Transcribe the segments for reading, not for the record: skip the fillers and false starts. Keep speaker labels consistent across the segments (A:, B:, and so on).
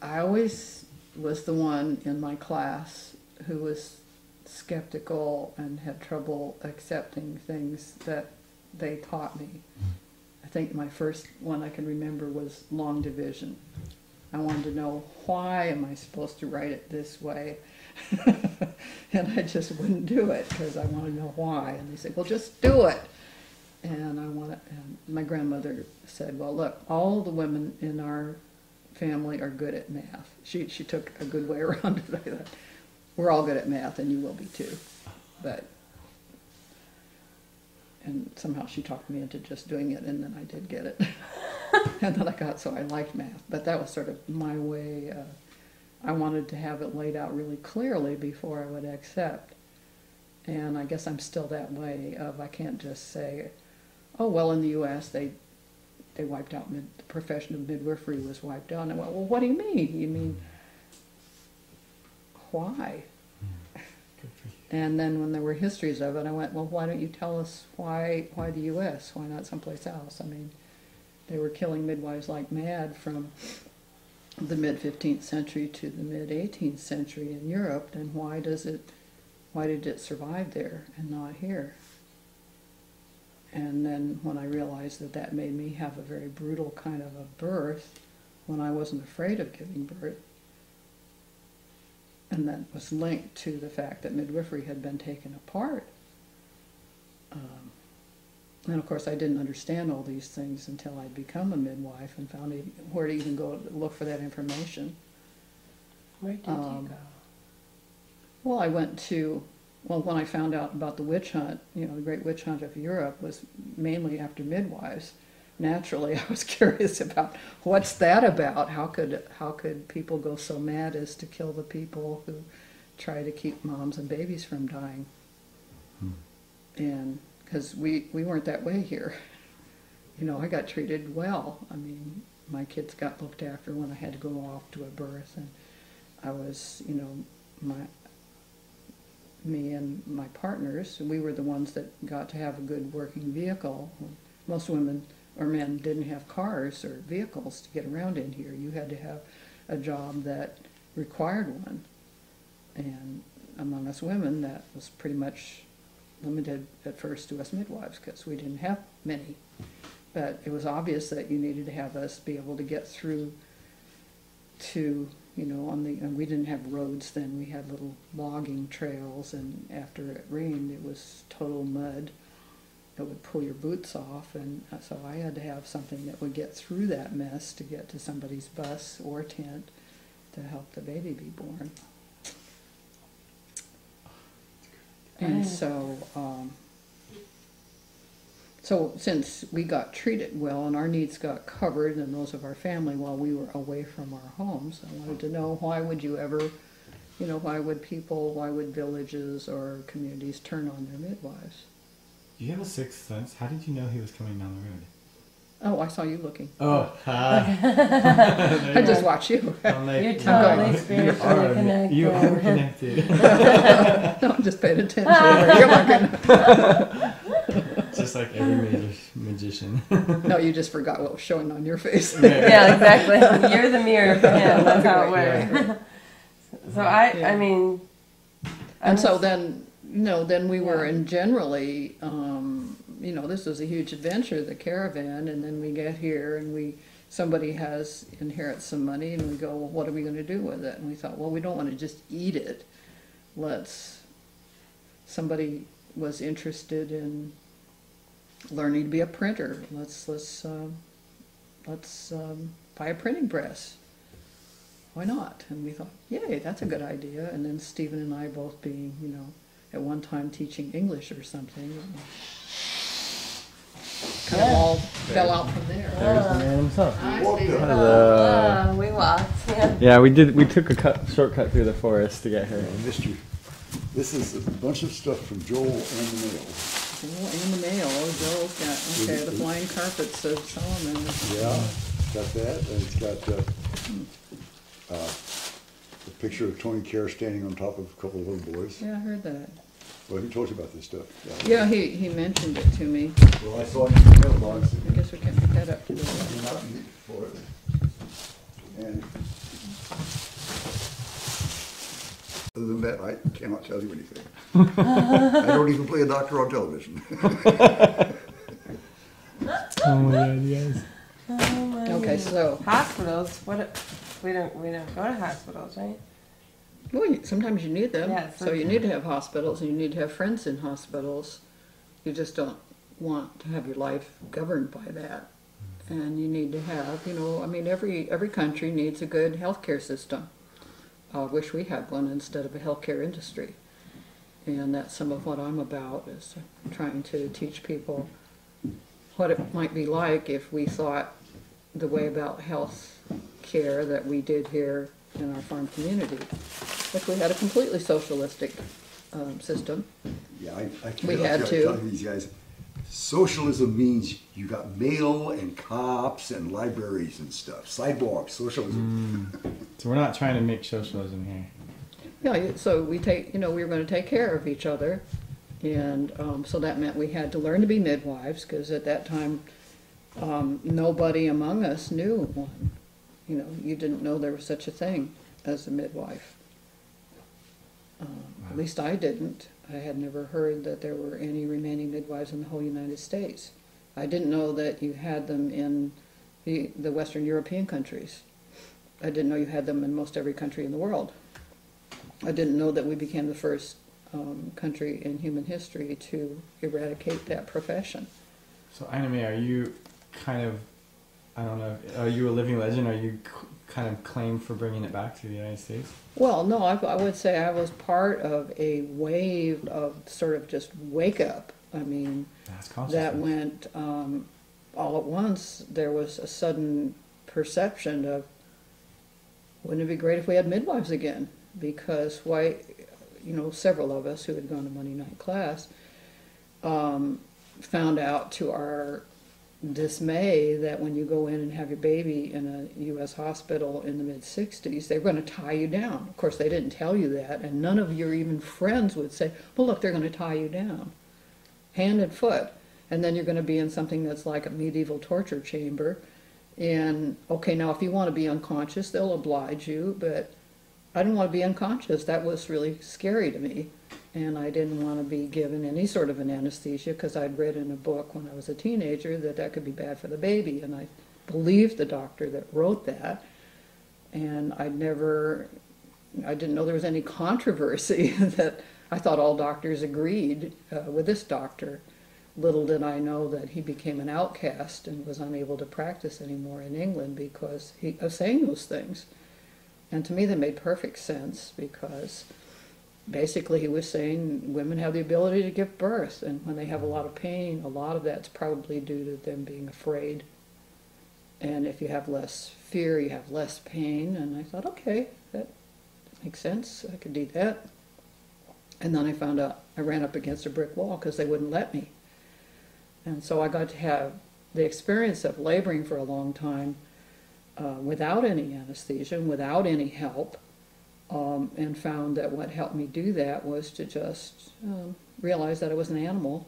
A: I always was the one in my class who was skeptical and had trouble accepting things that they taught me. I think my first one I can remember was long division. I wanted to know, why am I supposed to write it this way? And I just wouldn't do it because I want to know why. And they said, well, just do it. And and my grandmother said, well, look, all the women in our family are good at math. She took a good way around it. I thought, we're all good at math, and you will be too. And somehow she talked me into just doing it, and then I did get it. And then so I liked math. But that was sort of my way. I wanted to have it laid out really clearly before I would accept. And I guess I'm still that way of, I can't just say, oh, well, in the U.S. they wiped out, the profession of midwifery was wiped out. And I went, well, what do you mean? You mean, why? And then when there were histories of it, I went, well, why don't you tell us why the U.S.? Why not someplace else? I mean, they were killing midwives like mad from the mid-15th century to the mid-18th century in Europe, then why did it survive there and not here? And then when I realized that made me have a very brutal kind of a birth, when I wasn't afraid of giving birth, and that was linked to the fact that midwifery had been taken apart. And of course I didn't understand all these things until I'd become a midwife and found where to even go to look for that information.
B: Where did you go?
A: Well, I went to, when I found out about the witch hunt, the Great Witch Hunt of Europe was mainly after midwives. Naturally, I was curious about what's that about? How could people go so mad as to kill the people who try to keep moms and babies from dying? And because we weren't that way here. I got treated well. I mean, my kids got looked after when I had to go off to a birth, and I was, me and my partners, we were the ones that got to have a good working vehicle. Most women or men didn't have cars or vehicles to get around in here. You had to have a job that required one. And among us women, that was pretty much limited at first to us midwives because we didn't have many. But it was obvious that you needed to have us be able to get through to, and we didn't have roads then. We had little logging trails, and after it rained, it was total mud. It would pull your boots off, and so I had to have something that would get through that mess to get to somebody's bus or tent to help the baby be born. And so since we got treated well and our needs got covered and those of our family while we were away from our homes, I wanted to know, why would you ever, why would villages or communities turn on their midwives?
C: Do you have a sixth sense? How did you know he was coming down the road?
A: Oh, I saw you looking.
C: Oh, hi.
A: I just watch you.
B: You're totally spiritually connected.
C: You are connected.
A: No, I'm just paying attention where you're looking.
C: Just like every magician.
A: No, you just forgot what was showing on your face.
B: Yeah, exactly. You're the mirror for him. That's how it works.
A: Right.
B: So I mean...
A: And so then we were, and generally, this was a huge adventure, the caravan, and then we get here and somebody inherits some money, and we go, well, what are we going to do with it? And we thought, well, we don't want to just eat it. Somebody was interested in learning to be a printer. Let's buy a printing press. Why not? And we thought, yay, that's a good idea. And then Stephen and I both being, at one time teaching English or something. Kind of all fell out from there.
C: There's the man himself.
A: Hi, Stephen.
C: Hello.
B: We walked.
C: Yeah, we did. We took a shortcut through the forest to get here.
D: I missed you. This is a bunch of stuff from Joel and the Mail.
A: Joel and the Mail. Joel's got, the flying carpets of Solomon.
D: Yeah, it's got that, and it's got a picture of Tony Kerr standing on top of a couple of little boys.
A: Yeah, I heard that.
D: Well, he told you about this stuff.
A: Yeah, he mentioned it to me.
D: Well, I saw it in the mailbox.
A: I guess we can pick that up today.
D: You're not neat for it. And other than that, I cannot tell you anything. I don't even play a doctor on television.
C: Oh my god, yes.
B: Oh my
A: Okay,
B: goodness.
A: so
B: Hospitals. We don't go to hospitals, right?
A: well, sometimes you need them.
B: Yeah,
A: So you need to have hospitals, and you need to have friends in hospitals. You just don't want to have your life governed by that. And you need to have, you know, I mean, every country needs a good healthcare system. I wish we had one instead of a healthcare industry. And that's some of what I'm about, is trying to teach people what it might be like if we thought the way about health care that we did here in our farm community. If we had a completely socialistic system.
D: Yeah, I
A: We
D: cannot
A: had
D: tell
A: to.
D: these guys, socialism means you got mail and cops and libraries and stuff. Sidewalks, socialism.
C: So we're not trying to make socialism here.
A: Yeah, so we were going to take care of each other, and so that meant we had to learn to be midwives, because at that time, nobody among us knew one. You know, you didn't know there was such a thing as a midwife. At least I didn't. I had never heard that there were any remaining midwives in the whole United States. I didn't know that you had them in the Western European countries. I didn't know you had them in most every country in the world. I didn't know that we became the first country in human history to eradicate that profession.
C: So Anna May, are you kind of, I don't know, are you a living legend? Are you kind of claimed for bringing it back to the United States?
A: Well, no, I would say I was part of a wave of sort of just wake up. I mean, that went all at once. There was a sudden perception of, wouldn't it be great if we had midwives again? Because several of us who had gone to Monday night class found out to our dismay that when you go in and have your baby in a U.S. hospital in the mid-60s, they were going to tie you down. Of course, they didn't tell you that, and none of your even friends would say, well, look, they're going to tie you down, hand and foot, and then you're going to be in something that's like a medieval torture chamber. And, okay, now if you want to be unconscious, they'll oblige you, but I didn't want to be unconscious. That was really scary to me. And I didn't want to be given any sort of an anesthesia, because I'd read in a book when I was a teenager that could be bad for the baby. And I believed the doctor that wrote that. And I didn't know there was any controversy that I thought all doctors agreed with this doctor. Little did I know that he became an outcast and was unable to practice anymore in England because of saying those things. And to me, that made perfect sense, because basically he was saying women have the ability to give birth, and when they have a lot of pain, a lot of that's probably due to them being afraid. And if you have less fear, you have less pain. And I thought, okay, that makes sense. I could do that. And then I found out I ran up against a brick wall because they wouldn't let me. And so I got to have the experience of laboring for a long time without any anesthesia, without any help, and found that what helped me do that was to just realize that I was an animal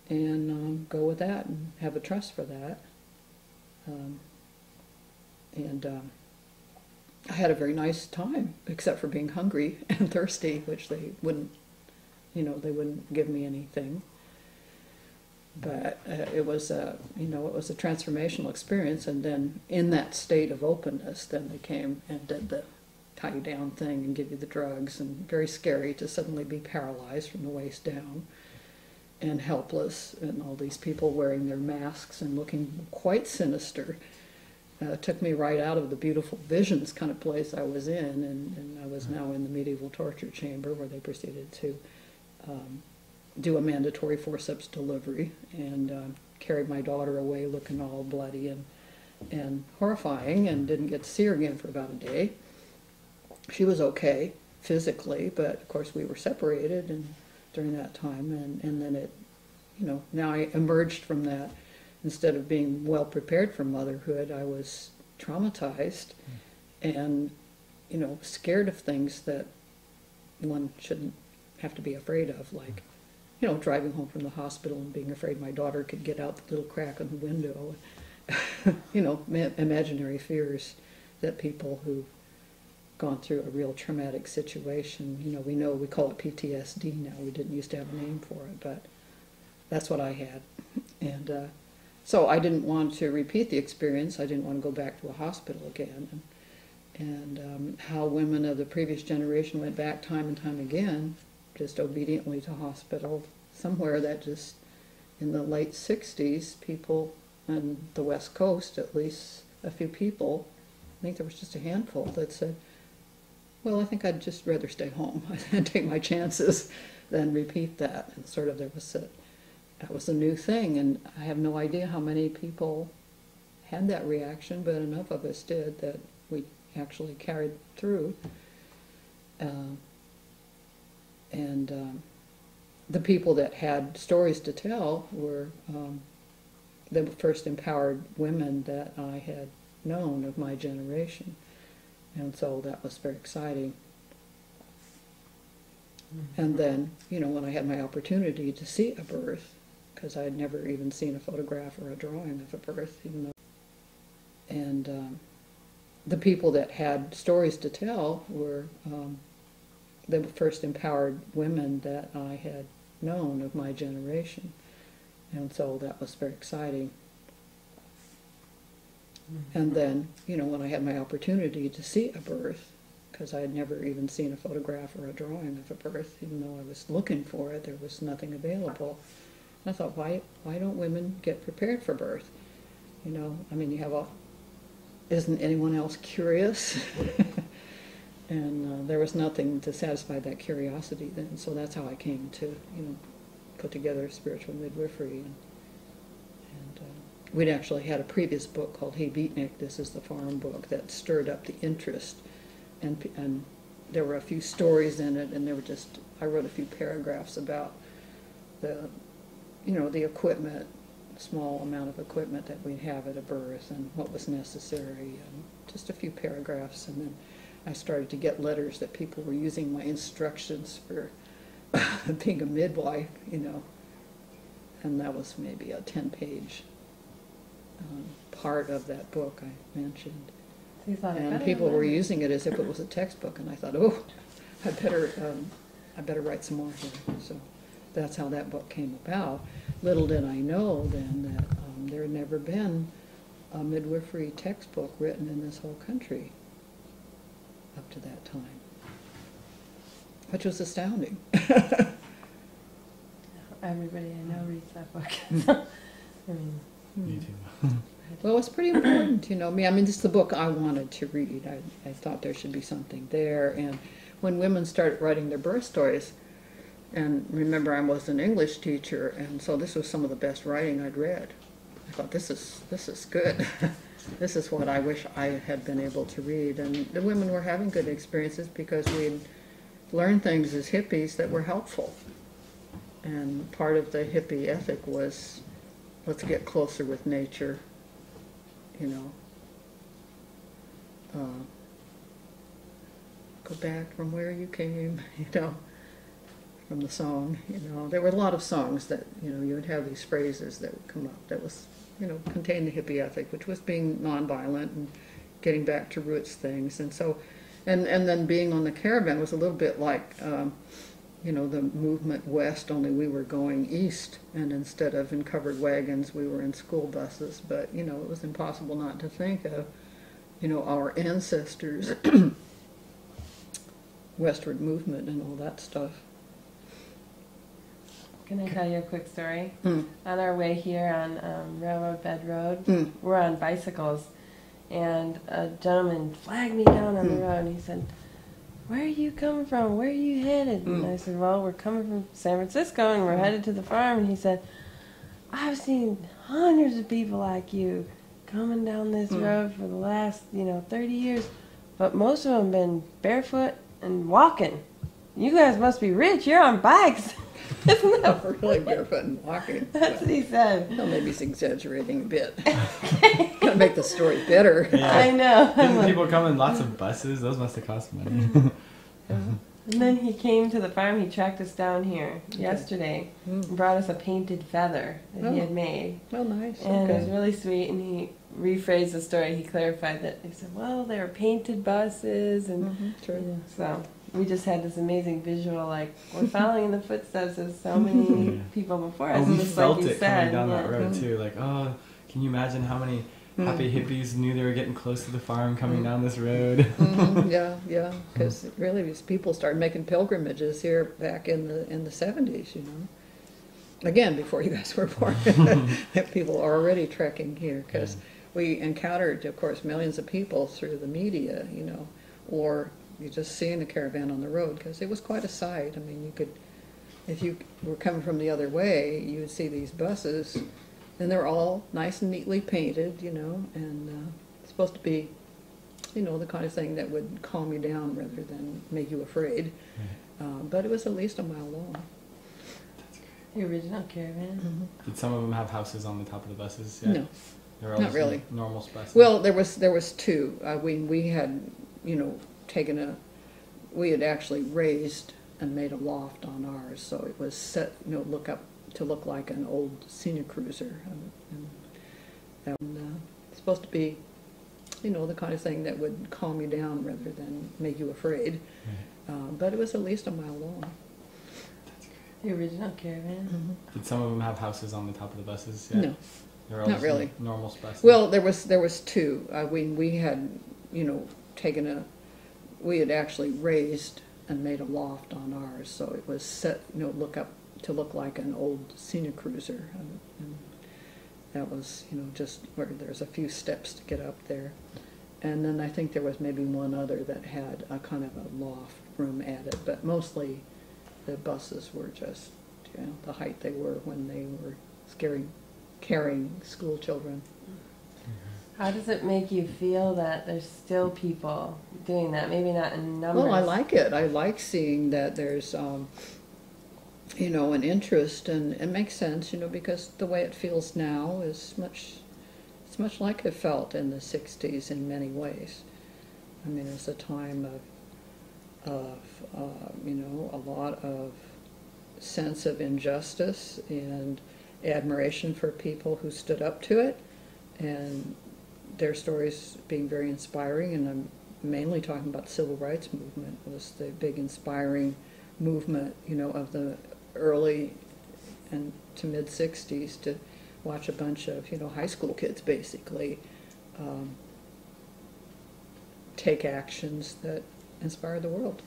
A: and go with that and have a trust for that. I had a very nice time, except for being hungry and thirsty, which they wouldn't give me anything. But it was a transformational experience. And then in that state of openness, then they came and did the tie you down thing and give you the drugs, and very scary to suddenly be paralyzed from the waist down and helpless, and all these people wearing their masks and looking quite sinister. Took me right out of the beautiful visions kind of place I was in, and I was now in the medieval torture chamber, where they proceeded to do a mandatory forceps delivery and carried my daughter away looking all bloody and horrifying, and didn't get to see her again for about a day. She was okay physically, but of course we were separated and during that time, and then it, now I emerged from that. Instead of being well prepared for motherhood, I was traumatized and, scared of things that one shouldn't have to be afraid of, like, driving home from the hospital and being afraid my daughter could get out the little crack in the window. Imaginary fears that people who've gone through a real traumatic situation, we call it PTSD now. We didn't used to have a name for it, but that's what I had. And so I didn't want to repeat the experience. I didn't want to go back to a hospital again. And how women of the previous generation went back time and time again, just obediently to hospital, somewhere that just in the late 60s, people on the West Coast, at least a few people, I think there was just a handful that said, well, I think I'd just rather stay home and take my chances than repeat that. And sort of that was a new thing, and I have no idea how many people had that reaction, but enough of us did that we actually carried through. The people that had stories to tell were the first empowered women that I had known of my generation. And so that was very exciting. Mm-hmm. And then, when I had my opportunity to see a birth, because I had never even seen a photograph or a drawing of a birth, the people that had stories to tell were the first empowered women that I had known of my generation. And so that was very exciting. Mm-hmm. And then, when I had my opportunity to see a birth, because I had never even seen a photograph or a drawing of a birth, even though I was looking for it, there was nothing available. And I thought, why don't women get prepared for birth? Isn't anyone else curious? And there was nothing to satisfy that curiosity then. So that's how I came to, put together spiritual midwifery. And we'd actually had a previous book called Hey Beatnik, This is the Farm Book, that stirred up the interest. And there were a few stories in it, and I wrote a few paragraphs about the equipment, small amount of equipment that we'd have at a birth and what was necessary, and just a few paragraphs. And then I started to get letters that people were using my instructions for being a midwife, and that was maybe a 10-page part of that book I mentioned. And people were using it as if it was a textbook, and I thought, oh, I better write some more here. So that's how that book came about. Little did I know then that there had never been a midwifery textbook written in this whole country up to that time, which was astounding.
B: Everybody I know reads that book.
C: Me too.
A: Well, it's pretty important, this is the book I wanted to read. I thought there should be something there. And when women started writing their birth stories, and remember I was an English teacher, and so this was some of the best writing I'd read. I thought, this is good. This is what I wish I had been able to read. And the women were having good experiences because we'd learned things as hippies that were helpful. And part of the hippie ethic was, let's get closer with nature, go back from where you came, from the song, There were a lot of songs that, you would have these phrases that would come up that was, contained the hippie ethic, which was being nonviolent and getting back to roots things. And so, and then being on the caravan was a little bit like, the movement west, only we were going east, and instead of in covered wagons, we were in school buses. But, it was impossible not to think of, our ancestors' westward movement and all that stuff.
B: Can I tell you a quick story? On our way here on Railroad Bed Road, we're on bicycles, and a gentleman flagged me down on the road, and he said, "Where are you coming from? Where are you headed?" And I said, "Well, we're coming from San Francisco, and we're headed to the farm." And he said, "I've seen hundreds of people like you coming down this road for the last, 30 years, but most of them been barefoot and walking. You guys must be rich. You're on bikes." Isn't that
A: really barefoot and walking?
B: That's what he said.
A: Well, maybe he's exaggerating a bit. Gotta make the story better.
C: Yeah.
B: I know.
C: Didn't people come in lots of buses? Those must have cost money.
B: And then he came to the farm. He tracked us down here yesterday and brought us a painted feather that he had made.
A: Oh, nice.
B: And it was really sweet. And he rephrased the story. He clarified that. He said, "Well, they were painted buses," and
A: True.
B: so we just had this amazing visual, like we're following in the footsteps of so many people before us.
C: Oh, we
B: just
C: felt
B: like you
C: it
B: said.
C: coming down that
B: Yeah.
C: road too. Like, oh, can you imagine how many happy hippies knew they were getting close to the farm coming down this road?
A: Yeah, because really these people started making pilgrimages here back in the 70s, you know. Again, before you guys were born, people are already trekking here because we encountered, of course, millions of people through the media, you know, or you just seeing the caravan on the road because it was quite a sight. I mean, you could, if you were coming from the other way, you would see these buses. And they're all nice and neatly painted, you know, and it's supposed to be, you know, the kind of thing that would calm you down rather than make you afraid. But it was at least a mile long.
B: The original caravan.
C: Did some of them have houses on the top of the buses? Yeah.
A: No,
C: They were all
A: not
C: just
A: really.
C: normal buses.
A: Well, there was two. We had, you know, we had actually raised and made a loft on ours, so it was set, you know, look like an old senior cruiser, and it's supposed to be, you know, the kind of thing that would calm you down rather than make you afraid. But it was at least a mile long.
B: The original caravan.
C: Did some of them have houses on the top of the buses? Yeah.
A: No,
C: They were all
A: not
C: just
A: really.
C: normal buses.
A: Well, there was two. We had, you know, we had actually raised and made a loft on ours, so it was set, you know, look like an old senior cruiser, and that was, you know, just where there's a few steps to get up there, and then I think there was maybe one other that had a kind of a loft room added, but mostly the buses were just, you know, the height they were when they were carrying school children.
B: How does it make you feel that there's still people doing that? Maybe not in numbers.
A: Well, I like it. I like seeing that there's, you know, an interest, and it makes sense, you know, because the way it feels now is it's much like it felt in the 60s in many ways. I mean, it's a time of you know, a lot of sense of injustice and admiration for people who stood up to it, and their stories being very inspiring. And I'm mainly talking about the civil rights movement. It was the big inspiring movement, you know, of the early and to mid 60s, to watch a bunch of, you know, high school kids basically take actions that inspire the world.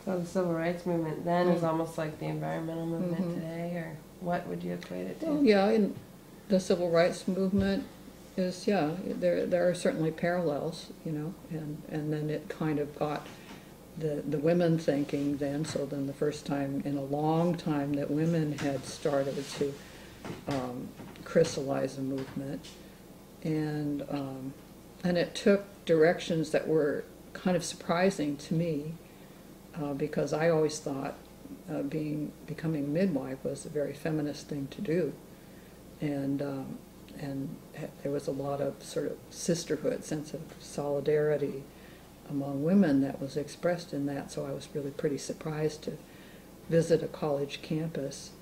B: So the civil rights movement then is almost like the environmental movement today, or what would you equate it to?
A: Well, yeah, and the civil rights movement is, yeah, there are certainly parallels, you know, and then it kind of got the women thinking then, so then the first time in a long time that women had started to crystallize a movement, and it took directions that were kind of surprising to me, because I always thought becoming a midwife was a very feminist thing to do, and there was a lot of sort of sisterhood, sense of solidarity among women that was expressed in that. So I was really pretty surprised to visit a college campus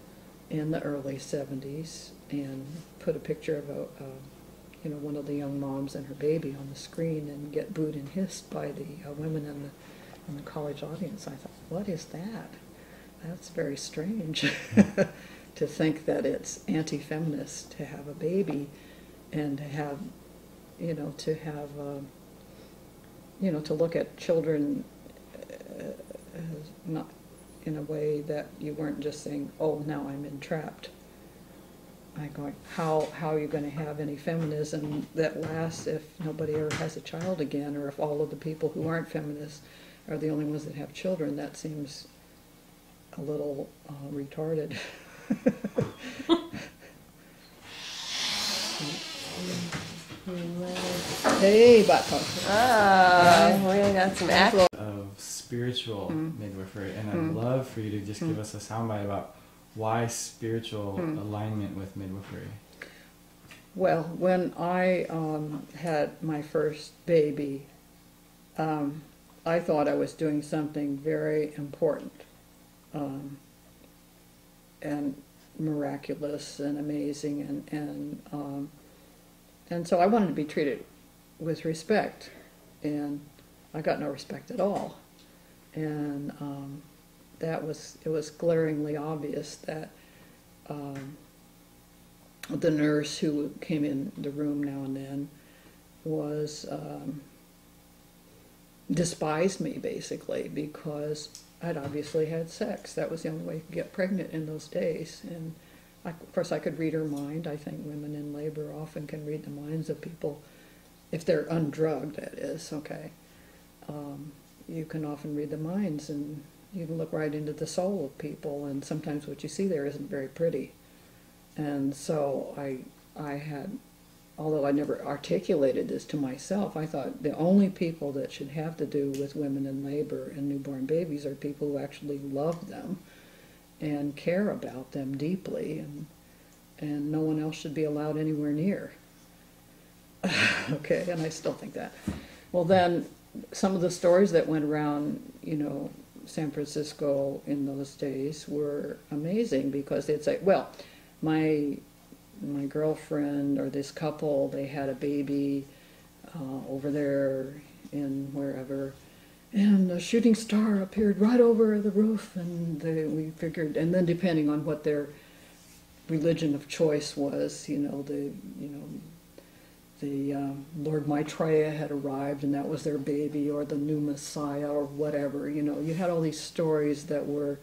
A: in the early 70s and put a picture of you know, one of the young moms and her baby on the screen and get booed and hissed by the women in the college audience. I thought, what is that? That's very strange to think that it's anti-feminist to have a baby and to have, you know, to look at children not in a way that you weren't just saying, oh, now I'm entrapped. I'm going, how are you going to have any feminism that lasts if nobody ever has a child again, or if all of the people who aren't feminists are the only ones that have children? That seems a little retarded. Hey, button.
B: Oh, we got some action.
C: Of spiritual midwifery, and I'd love for you to just give us a soundbite about why spiritual alignment with midwifery.
A: Well, when I had my first baby, I thought I was doing something very important, and miraculous and amazing, and so I wanted to be treated with respect, and I got no respect at all. And it was glaringly obvious that the nurse who came in the room now and then was despised me, basically, because I'd obviously had sex. That was the only way you could get pregnant in those days. And of course I could read her mind. I think women in labor often can read the minds of people, if they're undrugged, that is, okay. You can often read the minds, and you can look right into the soul of people, and sometimes what you see there isn't very pretty. And so I had, although I never articulated this to myself, I thought the only people that should have to do with women in labor and newborn babies are people who actually love them and care about them deeply, and no one else should be allowed anywhere near. Okay, and I still think that. Well, then some of the stories that went around, San Francisco in those days were amazing, because they'd say, well, my girlfriend or this couple, they had a baby over there in wherever, and a shooting star appeared right over the roof, and we figured, and then depending on what their religion of choice was, the Lord Maitreya had arrived and that was their baby, or the new Messiah, or whatever. You had all these stories that were,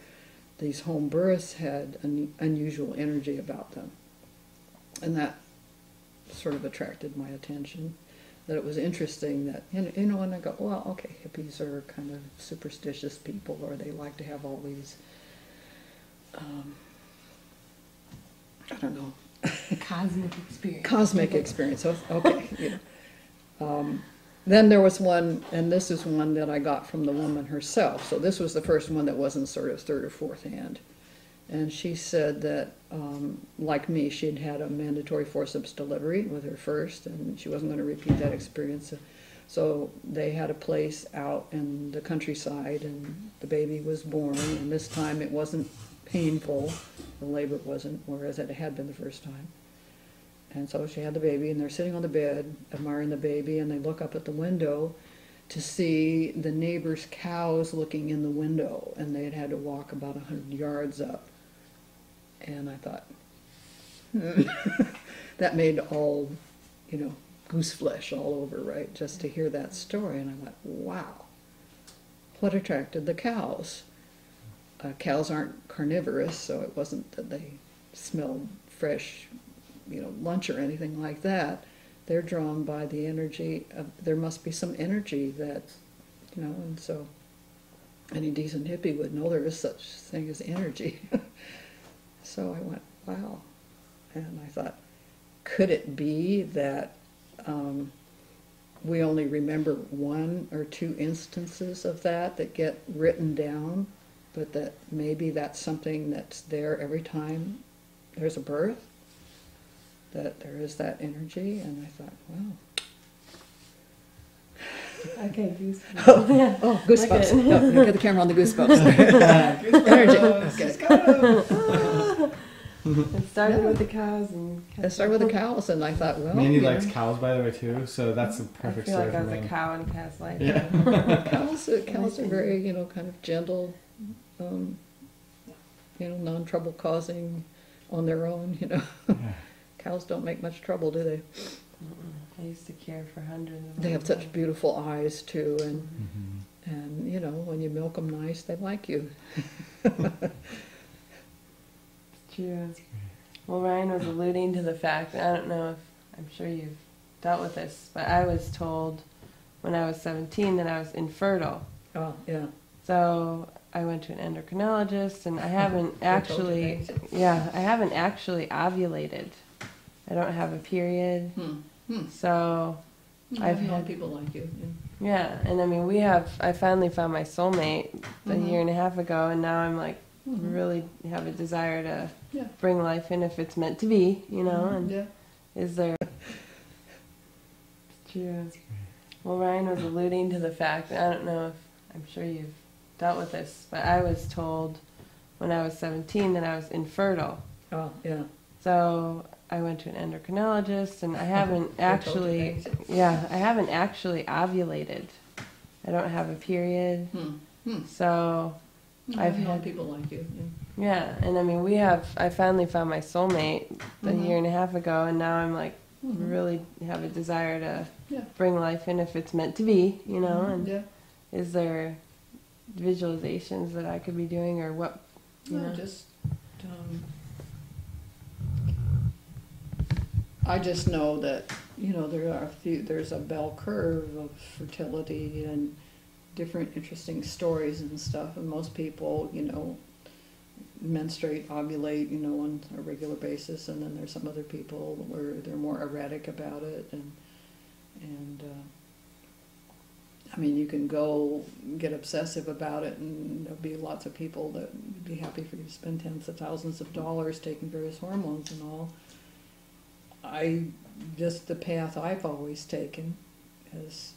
A: these home births had an unusual energy about them. And that sort of attracted my attention, that it was interesting that, and I go, well, okay, hippies are kind of superstitious people, or they like to have all these, I don't know, Cosmic experience. Okay. Then there was one, and this is one that I got from the woman herself. So this was the first one that wasn't sort of third or fourth hand. And she said that, like me, she'd had a mandatory forceps delivery with her first, and she wasn't going to repeat that experience. So they had a place out in the countryside, and the baby was born, and this time it wasn't painful. The labor wasn't, whereas it had been the first time. And so she had the baby, and they're sitting on the bed, admiring the baby, and they look up at the window to see the neighbor's cows looking in the window, and they had to walk about 100 yards up. And I thought, that made all, goose flesh all over, right, just to hear that story. And I went, wow, what attracted the cows? Cows aren't carnivorous, so it wasn't that they smelled fresh, lunch or anything like that. They're drawn by the energy of, there must be some energy that, and so any decent hippie would know there is such thing as energy. So I went, wow. And I thought, could it be that we only remember one or two instances of that get written down, but that maybe that's something that's there every time there's a birth? That there is that energy? And I thought, wow.
B: Okay, goosebumps.
A: Oh, goosebumps. No, get the camera on the goosebumps. Energy. Okay.
B: It started with the cows and
A: It started with the cows, and I thought, well,
C: Mandy likes cows, by the way, too. So that's a perfect
B: I feel
C: story
B: like I
C: for
B: was
C: Mandy.
B: a cow in past life.
C: Yeah.
A: cows are very, kind of gentle, non-trouble causing on their own.
C: Yeah.
A: Cows don't make much trouble, do they?
B: I used to care for hundreds of them.
A: They have such beautiful eyes too, and
C: Mm-hmm.
A: and when you milk them nice, they like you.
B: True. Well, Ryan was alluding to the fact, I don't know if, I'm sure you've dealt with this, but I was told when I was 17 that I was infertile.
A: Oh, yeah.
B: So I went to an endocrinologist, and I haven't
A: They told you
B: actually, I haven't actually ovulated. I don't have a period. So I've
A: known
B: had
A: people like you.
B: Yeah, and I mean, I finally found my soulmate a year and a half ago, and now I'm like, really have a desire to bring life in if it's meant to be, and is there... True. Well, Ryan was alluding to the fact, I don't know if, I'm sure you've dealt with this, but I was told when I was 17 that I was infertile.
A: Oh, yeah.
B: So I went to an endocrinologist, and I haven't
A: They told you
B: actually,
A: things.
B: yeah, I haven't actually ovulated. I don't have a period. So
A: I've
B: I've
A: known
B: had
A: people like you. Yeah.
B: yeah, and I mean, I finally found my soulmate a year and a half ago, and now I'm like, really have a desire to
A: Yeah.
B: bring life in if it's meant to be, you know, and
A: Yeah.
B: is there visualizations that I could be doing, or what, you
A: No,
B: know?
A: just, I just know that, there's a bell curve of fertility and different interesting stories and stuff, and most people, menstruate, ovulate, on a regular basis, and then there's some other people where they're more erratic about it, and I mean, you can go get obsessive about it, and there'll be lots of people that would be happy for you to spend tens of thousands of dollars taking various hormones and all. The path I've always taken is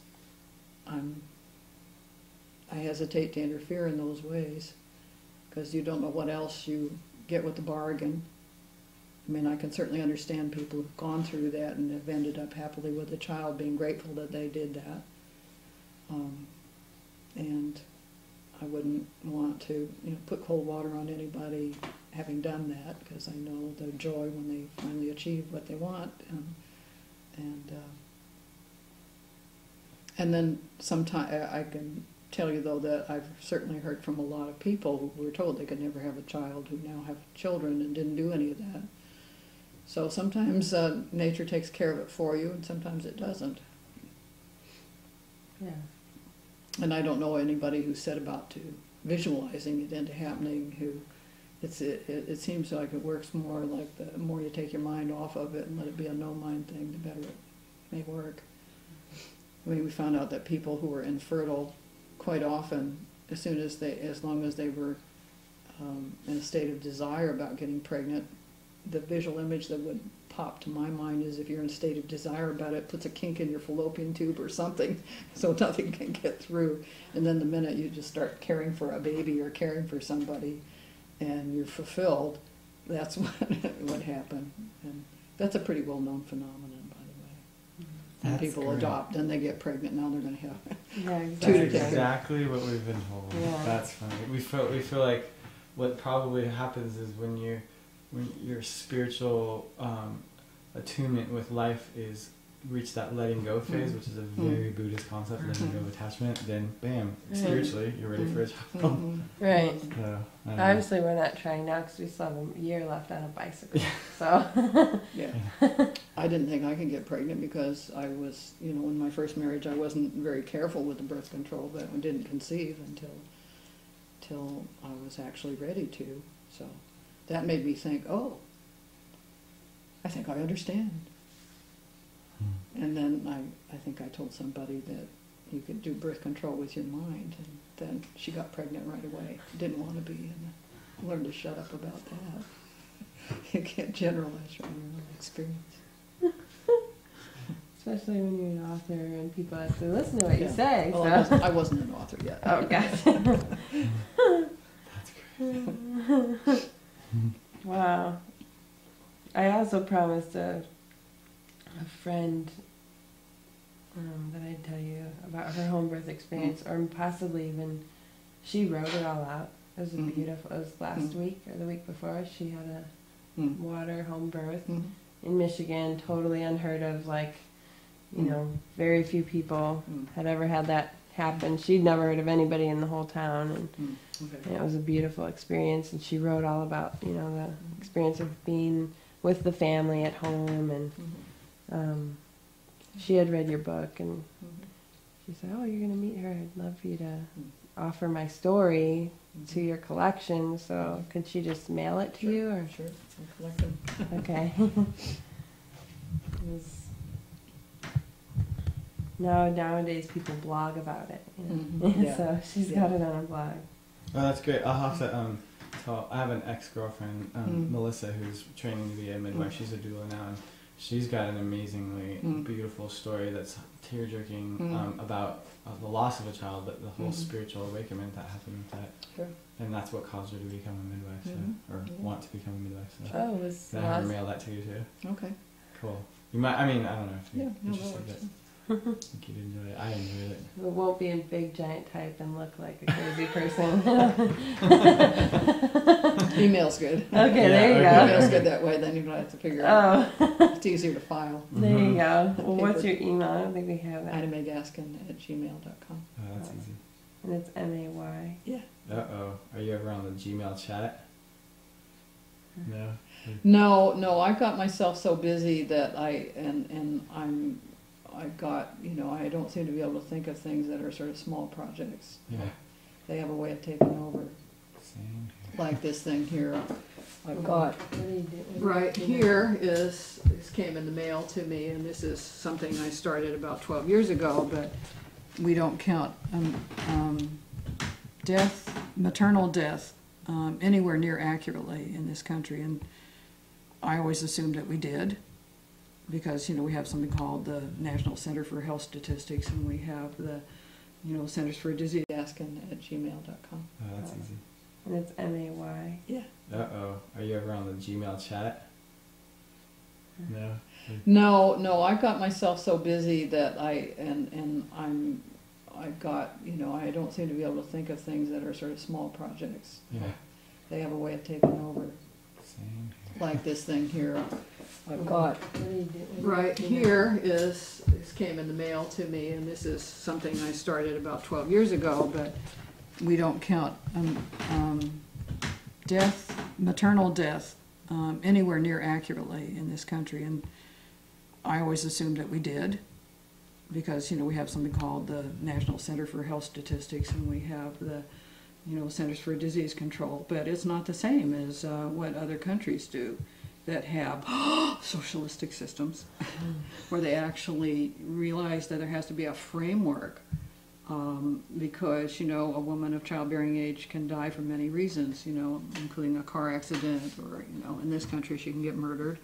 A: I hesitate to interfere in those ways, because you don't know what else you get with the bargain. I mean, I can certainly understand people who've gone through that and have ended up happily with a child, being grateful that they did that. And I wouldn't want to, put cold water on anybody having done that, because I know the joy when they finally achieve what they want. And then sometimes I can tell you, though, that I've certainly heard from a lot of people who were told they could never have a child, who now have children and didn't do any of that. So sometimes nature takes care of it for you, and sometimes it doesn't.
B: Yeah.
A: And I don't know anybody who set about to visualizing it into happening, who it seems like it works more like the more you take your mind off of it and let it be a no-mind thing, the better it may work. I mean, we found out that people who were infertile, quite often, as long as they were in a state of desire about getting pregnant, the visual image that would pop to my mind is, if you're in a state of desire about it, puts a kink in your fallopian tube or something, so nothing can get through. And then the minute you just start caring for a baby or caring for somebody, and you're fulfilled, that's what happened. And that's a pretty well-known phenomenon, by the way. When people
C: great.
A: adopt, then they get pregnant, now they're going to have
B: Yeah,
A: two
B: exactly.
A: together.
C: That's exactly what we've been told.
B: Yeah.
C: That's funny. We feel like what probably happens is when your spiritual attunement with life is reach that letting go phase, which is a very Buddhist concept, letting go of attachment, then bam, spiritually you're ready for a child.
B: Right.
C: So, I don't know.
B: Obviously, we're not trying now because we still have a year left on a bicycle. So.
A: Yeah. I didn't think I could get pregnant because I was, in my first marriage, I wasn't very careful with the birth control, but I didn't conceive until I was actually ready to. So that made me think, oh, I think I understand. And then I think I told somebody that you could do birth control with your mind, and then she got pregnant right away. Didn't want to be, and I learned to shut up about that. You can't generalize from your own experience.
B: Especially when you're an author and people actually listen to what you
A: Yeah.
B: say.
A: Well,
B: So.
A: I wasn't an author yet.
B: Oh, gotcha.
C: That's great.
B: Wow. I also promised a friend that I'd tell you about her home birth experience, or possibly even she wrote it all out. It was beautiful. It was last week or the week before. She had a water home birth in Michigan, totally unheard of. Like, very few people had ever had that happen. She'd never heard of anybody in the whole town, and it was a beautiful experience. And she wrote all about the experience of being with the family at home, and she had read your book, and she said, "Oh, you're going to meet her. I'd love for you to offer my story to your collection. So, could she just mail it to you, or?"
A: Sure, I'll collect them.
B: Okay. Nowadays people blog about it.
A: Yeah.
B: So she's got it on a blog.
C: Oh, that's great. I'll have to tell. I have an ex-girlfriend, Melissa, who's training to be a midwife. She's a doula now, and she's got an amazingly beautiful story that's tear-jerking about the loss of a child, but the whole spiritual awakening that happened with that.
A: Sure.
C: And that's what caused her to become a midwife, so, or want to become a midwife. So.
B: Oh, it was
C: Then I have her mail that to you too.
A: Okay.
C: Cool. You might. I mean, I don't know if you're
A: Yeah, no, that
C: interested,
A: works.
C: but I think you'd enjoy it. I enjoyed it.
B: It won't be in big giant type and look like a crazy person.
A: Email's good.
B: Okay, there you
C: okay.
B: go.
A: Email's good that way, then you don't have to figure it out.
B: Oh,
A: It's easier to file.
B: there you go. Well, what's
A: Paper.
B: your email? I don't think we have that.
A: May Gaskin@gmail.com.
C: Oh, that's easy.
B: And it's MAY.
A: Yeah.
C: Uh-oh. Are you ever on the Gmail chat? No?
A: No, I've got myself so busy that I don't seem to be able to think of things that are sort of small projects.
C: Yeah.
A: They have a way of taking over.
C: Same here.
A: Like this thing here. I've got
B: What do you do?
A: right here this came in the mail to me, and this is something I started about 12 years ago, but we don't count maternal death anywhere near accurately in this country, and I always assumed that we did, because we have something called the National Center for Health Statistics, and we have the Centers for Disease. Gaskin@gmail.com.
C: Oh, that's easy.
B: And it's MAY.
A: Yeah.
C: Uh-oh. Are you ever on the Gmail chat? No?
A: No, I've got myself so busy that I don't seem to be able to think of things that are sort of small projects.
C: Yeah.
A: They have a way of taking over.
C: Same here.
A: Like this thing here. I've got
B: What do you do?
A: right here this came in the mail to me, and this is something I started about 12 years ago, but we don't count maternal death anywhere near accurately in this country, and I always assumed that we did, because we have something called the National Center for Health Statistics, and we have the Centers for Disease Control, but it's not the same as what other countries do that have socialistic systems, where they actually realize that there has to be a framework, because a woman of childbearing age can die for many reasons, including a car accident, or in this country she can get murdered,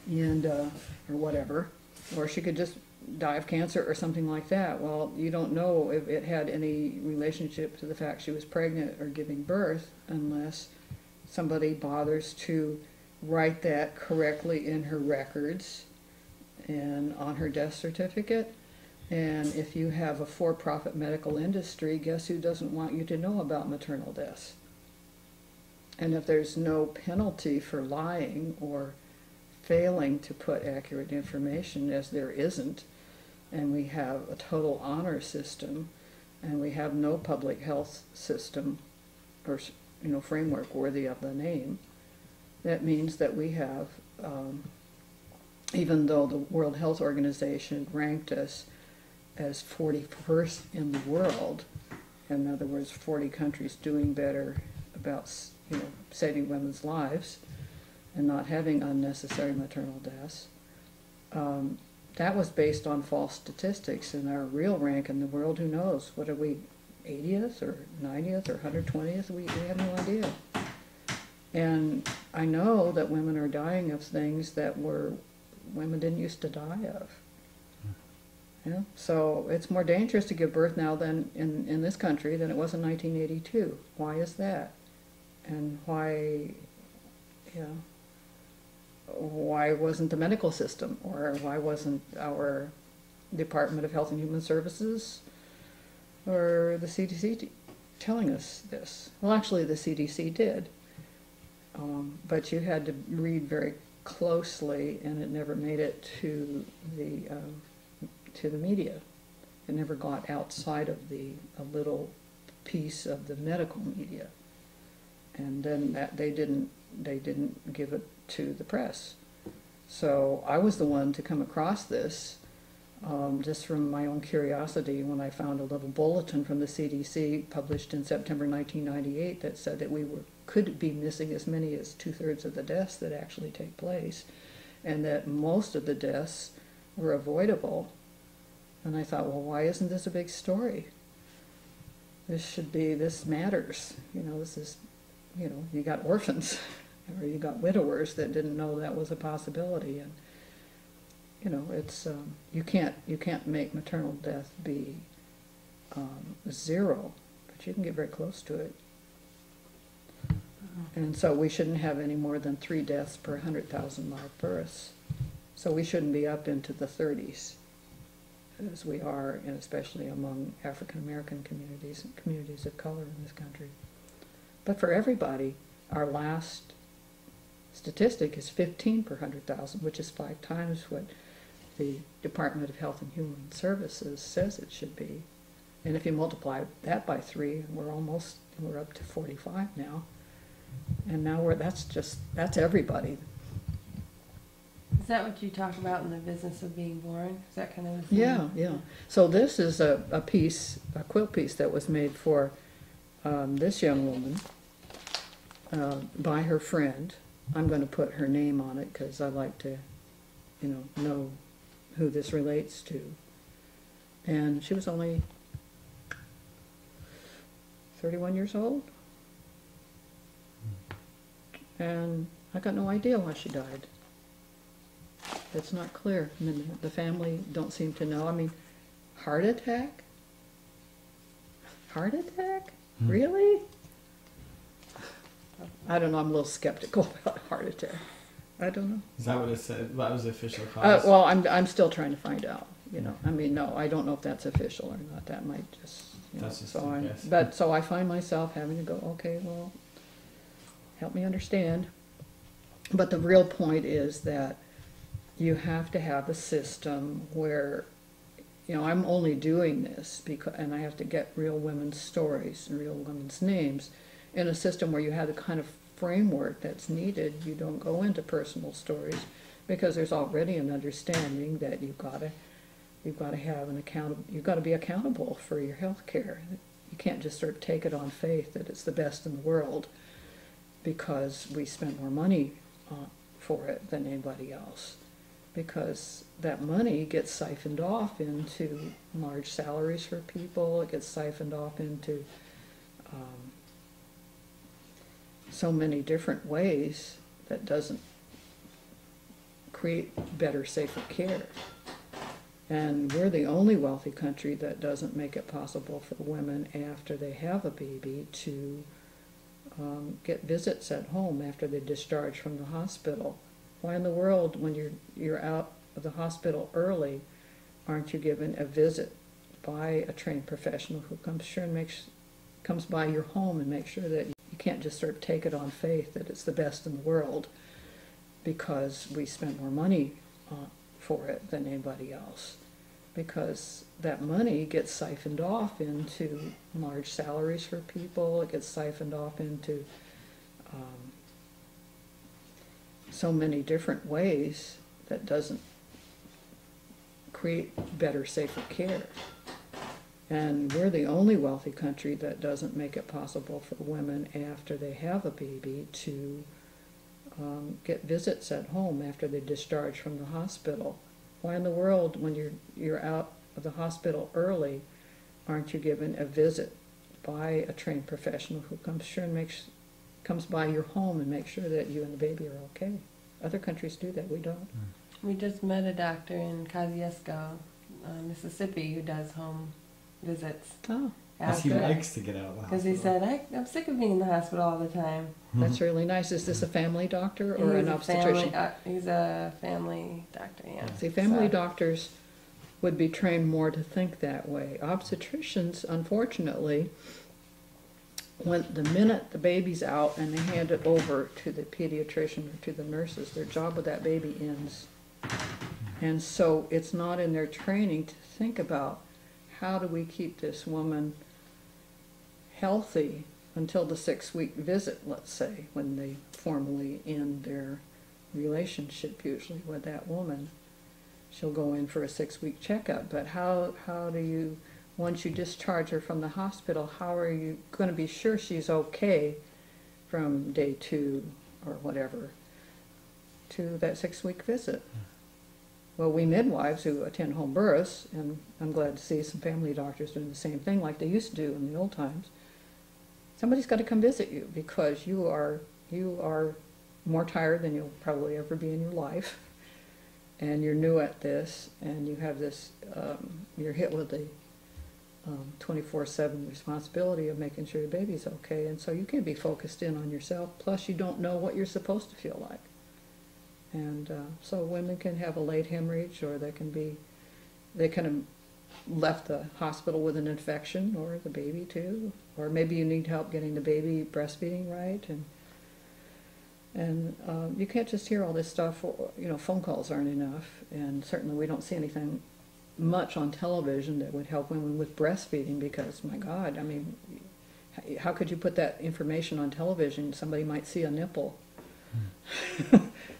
A: and or whatever, or she could just die of cancer or something like that. Well, you don't know if it had any relationship to the fact she was pregnant or giving birth unless somebody bothers to write that correctly in her records and on her death certificate. And if you have a for-profit medical industry, guess who doesn't want you to know about maternal deaths? And if there's no penalty for lying or failing to put accurate information, as there isn't, and we have a total honor system, and we have no public health system or framework worthy of the name, that means that we have, even though the World Health Organization ranked us as 41st in the world, in other words, 40 countries doing better about saving women's lives and not having unnecessary maternal deaths, that was based on false statistics, and our real rank in the world, who knows? What are we, 80th or 90th or 120th? We have no idea. And I know that women are dying of things that women didn't used to die of. Yeah? So it's more dangerous to give birth now than in this country than it was in 1982. Why is that? And why wasn't the medical system, or why wasn't our Department of Health and Human Services or the CDC telling us this? Well, actually the CDC did, but you had to read very closely, and it never made it to the media. It never got outside of a little piece of the medical media, and then they didn't give it to the press. So I was the one to come across this, just from my own curiosity, when I found a little bulletin from the CDC published in September 1998 that said that we could be missing as many as 2/3 of the deaths that actually take place, and that most of the deaths were avoidable. And I thought, well, why isn't this a big story? This matters. This is, you got orphans, or you got widowers that didn't know that was a possibility. And you know, it's you can't make maternal death be zero, but you can get very close to it. And so we shouldn't have any more than 3 deaths per 100,000 live births. So we shouldn't be up into the 30s, as we are, and especially among African American communities and communities of color in this country. But for everybody, our last statistic is 15 per 100,000, which is 5 times what the Department of Health and Human Services says it should be. And if you multiply that by 3, we're up to 45 now. And now that's everybody.
B: Is that what you talk about in the business of being born? Is that kind of the thing?
A: Yeah, yeah. So this is a quilt piece that was made for this young woman by her friend. I'm going to put her name on it because I like to, know who this relates to. And she was only 31 years old. And I got no idea why she died. It's not clear. I mean, the family don't seem to know. I mean, heart attack? Heart attack? Really? I don't know. I'm a little skeptical about heart attack. I don't know.
C: Is that what it said? That was the official cause?
A: Well, I'm still trying to find out. I mean, no, I don't know if that's official or not. That might just.
C: That's just
A: so
C: a guess.
A: But so I find myself having to go. Okay, well, help me understand. But the real point is that you have to have a system where, I'm only doing this and I have to get real women's stories and real women's names in a system where you have the kind of framework that's needed. You don't go into personal stories because there's already an understanding that you've got to have you've got to be accountable for your health care. You can't just sort of take it on faith that it's the best in the world because we spent more money for it than anybody else. Because that money gets siphoned off into large salaries for people. It gets siphoned off into so many different ways that doesn't create better, safer care. And we're the only wealthy country that doesn't make it possible for women after they have a baby to get visits at home after they discharge from the hospital. Why in the world, when you're out of the hospital early, aren't you given a visit by a trained professional who comes by your home and makes sure that you can't just sort of take it on faith that it's the best in the world because we spent more money for it than anybody else. Because that money gets siphoned off into large salaries for people. It gets siphoned off into so many different ways that doesn't create better, safer care. And we're the only wealthy country that doesn't make it possible for women after they have a baby to get visits at home after they discharge from the hospital. Why in the world, when you're out of the hospital early, aren't you given a visit by a trained professional who comes by your home and makes sure that you and the baby are okay? Other countries do that. We don't.
B: We just met a doctor in Kosciuszko, Mississippi, who does home visits.
A: Oh,
C: Because he likes to get out of the hospital.
B: Because he said, I'm sick of being in the hospital all the time.
A: that's really nice. Is this a family doctor or an obstetrician?
B: He's a family doctor, yeah.
A: See, family doctors would be trained more to think that way. Obstetricians, unfortunately, when the minute the baby's out and they hand it over to the pediatrician or to the nurses, their job with that baby ends. And so it's not in their training to think about how do we keep this woman healthy until the 6-week visit, let's say, when they formally end their relationship usually with that woman. She'll go in for a 6-week checkup, but how do you, once you discharge her from the hospital, how are you going to be sure she's okay from day 2 or whatever to that 6-week visit? Well, we midwives who attend home births, and I'm glad to see some family doctors doing the same thing like they used to do in the old times, somebody's got to come visit you because you are more tired than you'll probably ever be in your life. and you're new at this, and you have this, you're hit with the 24/7 responsibility of making sure your baby's okay, and so you can't be focused in on yourself, plus you don't know what you're supposed to feel like. And so women can have a late hemorrhage, or they can have left the hospital with an infection, or the baby too, or maybe you need help getting the baby breastfeeding right, and you can't just hear all this stuff. You know, phone calls aren't enough, and certainly we don't see anything much on television that would help women with breastfeeding, because my God, I mean, how could you put that information on television? Somebody might see a nipple,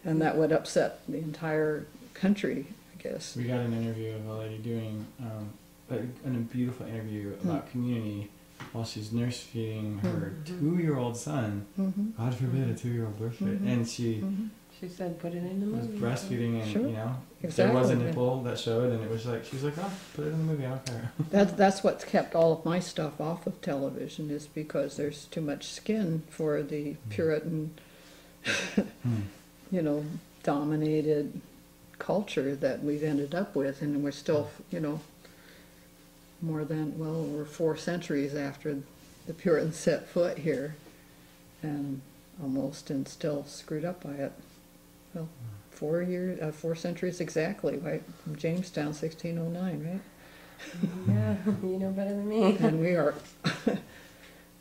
A: and that would upset the entire country, I guess.
C: We got an interview of a lady doing a beautiful interview about community while she's nurse feeding her 2-year-old son. God forbid a 2-year-old birthday, and she
B: said, put it in the
C: was
B: movie.
C: breastfeeding, and
A: Sure.
C: you know,
A: Exactly.
C: there was a nipple that showed, and it was like, she was like, oh, put it in the movie, I don't care.
A: That's what's kept all of my stuff off of television, is because there's too much skin for the Puritan, you know, dominated culture that we've ended up with, and we're still, you know, we're 4 centuries after the Puritans set foot here, and almost, and still screwed up by it. Well, 4 centuries exactly, right? From Jamestown, 1609, right?
B: Yeah, you know better than me.
A: And we are,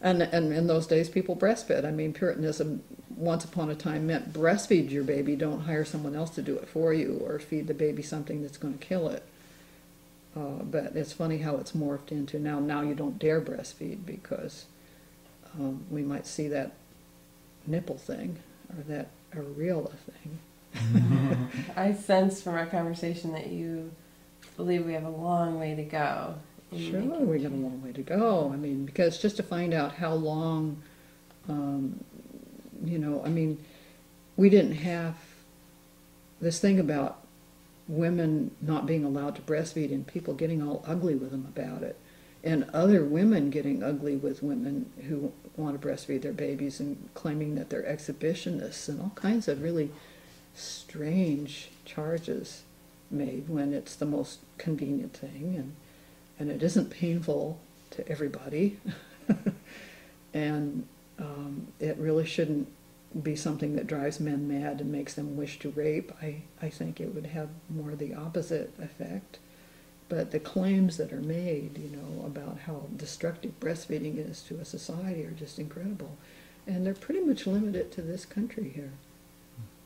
A: and in those days people breastfed. I mean, Puritanism once upon a time meant breastfeed your baby, don't hire someone else to do it for you, or feed the baby something that's going to kill it. But it's funny how it's morphed into now you don't dare breastfeed, because we might see that nipple thing, or that areola thing.
B: I sense from our conversation that you believe we have a long way to go.
A: Sure, we got a long way to go. I mean, because just to find out how long, you know, I mean, we didn't have this thing about women not being allowed to breastfeed and people getting all ugly with them about it, and other women getting ugly with women who want to breastfeed their babies and claiming that they're exhibitionists, and all kinds of really strange charges made when it's the most convenient thing, and it isn't painful to everybody. And it really shouldn't be something that drives men mad and makes them wish to rape. I think it would have more the opposite effect. But the claims that are made, you know, about how destructive breastfeeding is to a society are just incredible. And they're pretty much limited to this country here.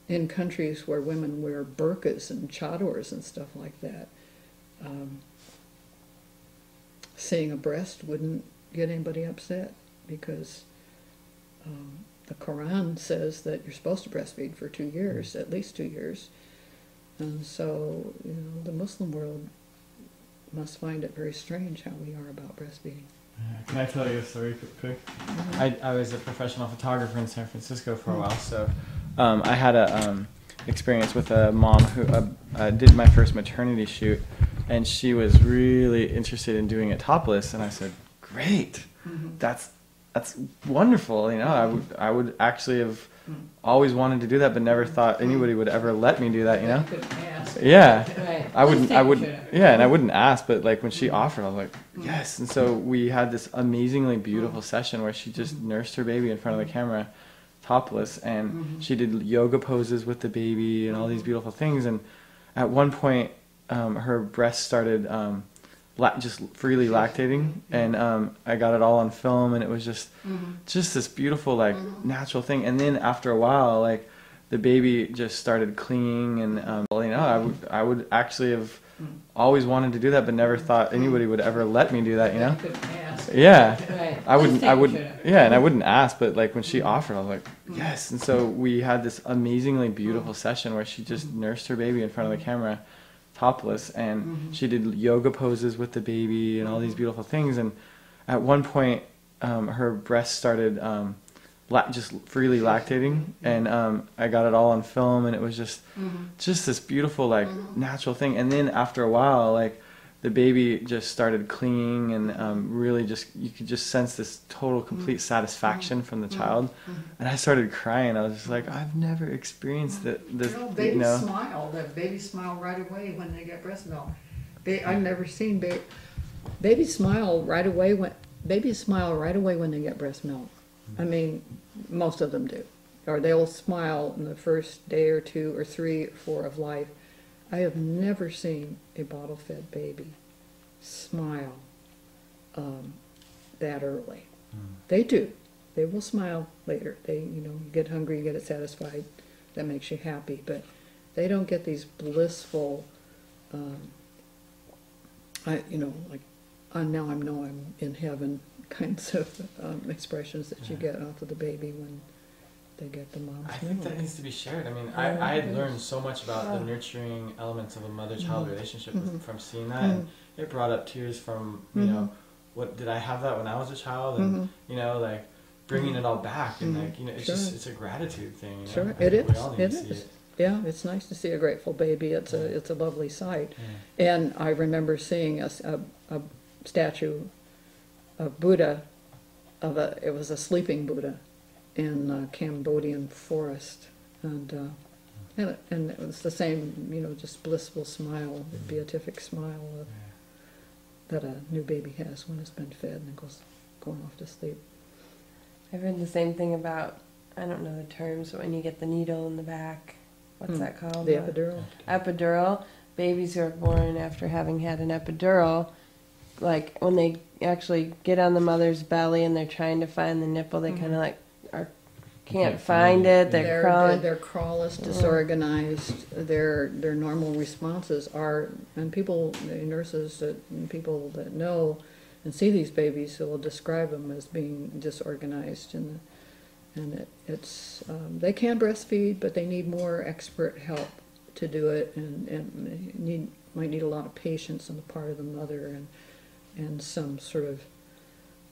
A: In countries where women wear burqas and chadors and stuff like that, seeing a breast wouldn't get anybody upset, because the Quran says that you're supposed to breastfeed for 2 years, at least 2 years. And so, you know, the Muslim world must find it very strange how we are about breastfeeding.
C: Can I tell you a story quick? I was a professional photographer in San Francisco for a while, so I had a experience with a mom who did my first maternity shoot, and she was really interested in doing it topless, and I said, great, that's wonderful, you know, I would actually have always wanted to do that, but never thought anybody would ever let me do that, you know?
A: You could ask.
C: Yeah.
B: Right.
C: I wouldn't, yeah, and I wouldn't ask, but like when she offered, I was like, yes. And so we had this amazingly beautiful session where she just nursed her baby in front of the camera, topless, and she did yoga poses with the baby and all these beautiful things. And at one point, her breast started just freely lactating, and I got it all on film, and it was just this beautiful, like, natural thing. And then after a while, like, the baby just started clinging, and you know, I would actually have always wanted to do that, but never thought anybody would ever let me do that, you know?
A: You could ask.
C: Yeah.
B: Right.
C: I wouldn't, yeah, and I wouldn't ask, but like when she offered, I was like, yes. And so we had this amazingly beautiful session where she just nursed her baby in front of the camera, topless, and she did yoga poses with the baby and all these beautiful things. And at one point, her breast started just freely lactating, and I got it all on film, and it was just this beautiful, like, natural thing. And then after a while, like, the baby just started clinging, and really just, you could just sense this total, complete satisfaction from the child. And I started crying. I was just like, I've never experienced this,
A: Babies smile. The babies smile right away when they get breast milk. I've never seen babies smile right away when they get breast milk. I mean, most of them do, or they'll smile in the first day or 2 or 3 or 4 of life. I have never seen a bottle-fed baby smile that early. They do. They will smile later. They, you get hungry, you get it satisfied. That makes you happy. But they don't get these blissful, like, now I know I'm in heaven kinds of expressions that you get off of the baby when they get the mom's milk.
C: I think that needs to be shared. I mean, I had learned so much about the nurturing elements of a mother-child relationship from seeing that, and it brought up tears from, what did I have that when I was a child, and like bringing it all back, and like it's just, it's a gratitude thing.
A: Sure,
C: it is.
A: We all need to see it. Yeah, it's nice to see a grateful baby. It's a lovely sight. And I remember seeing a statue of Buddha, it was a sleeping Buddha in a Cambodian forest, and it was the same, just blissful smile, the beatific smile that a new baby has when it's been fed and going off to sleep.
B: I've heard the same thing about, I don't know the terms, but when you get the needle in the back, what's that called?
A: The epidural.
B: Epidural. Babies who are born after having had an epidural, like when they actually get on the mother's belly and they're trying to find the nipple, they kind of like can't find it. They're crawling.
A: Their crawl is disorganized. Their normal responses are, and nurses and people that know and see these babies will describe them as being disorganized, and it's they can breastfeed, but they need more expert help to do it, and might need a lot of patience on the part of the mother, and some sort of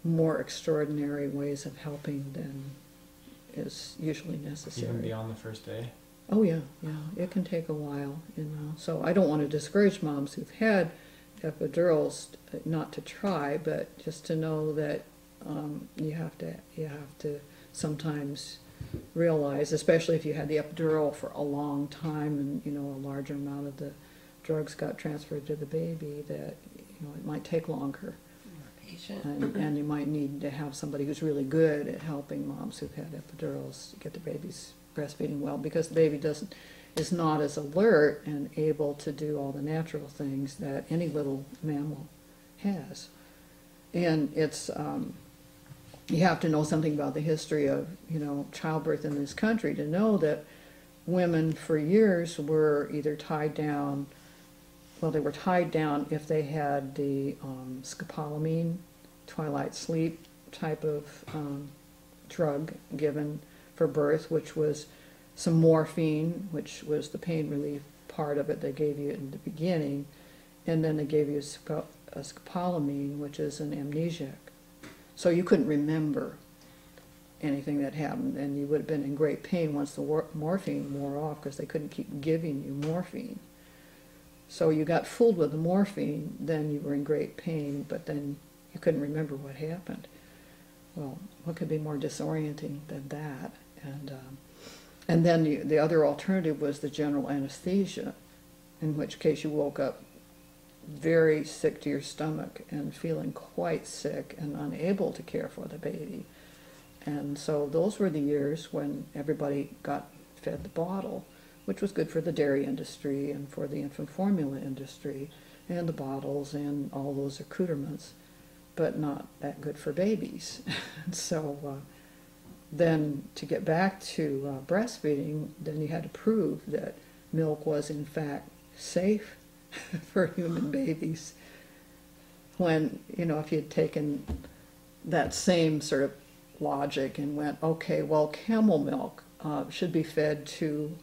A: more extraordinary ways of helping than is usually necessary.
C: Even beyond the first day?
A: Oh yeah, it can take a while, So I don't want to discourage moms who've had epidurals not to try, but just to know that you have to sometimes realize, especially if you had the epidural for a long time and a larger amount of the drugs got transferred to the baby, that it might take longer. And you might need to have somebody who's really good at helping moms who've had epidurals to get the babies breastfeeding well, because the baby is not as alert and able to do all the natural things that any little mammal has. And it's you have to know something about the history of childbirth in this country to know that women for years were either tied down. Well, they were tied down if they had the scopolamine, twilight sleep type of drug given for birth, which was some morphine, which was the pain relief part of it they gave you in the beginning, and then they gave you a scopolamine, which is an amnesiac. So you couldn't remember anything that happened, and you would have been in great pain once the morphine wore off, because they couldn't keep giving you morphine. So you got fooled with the morphine, then you were in great pain, but then you couldn't remember what happened. Well, what could be more disorienting than that? And then the other alternative was the general anesthesia, in which case you woke up very sick to your stomach and feeling quite sick and unable to care for the baby. And so those were the years when everybody got fed the bottle, which was good for the dairy industry and for the infant formula industry and the bottles and all those accoutrements, but not that good for babies. So then to get back to breastfeeding, then you had to prove that milk was in fact safe for human babies. When, if you'd taken that same sort of logic and went, okay, well, camel milk should be fed to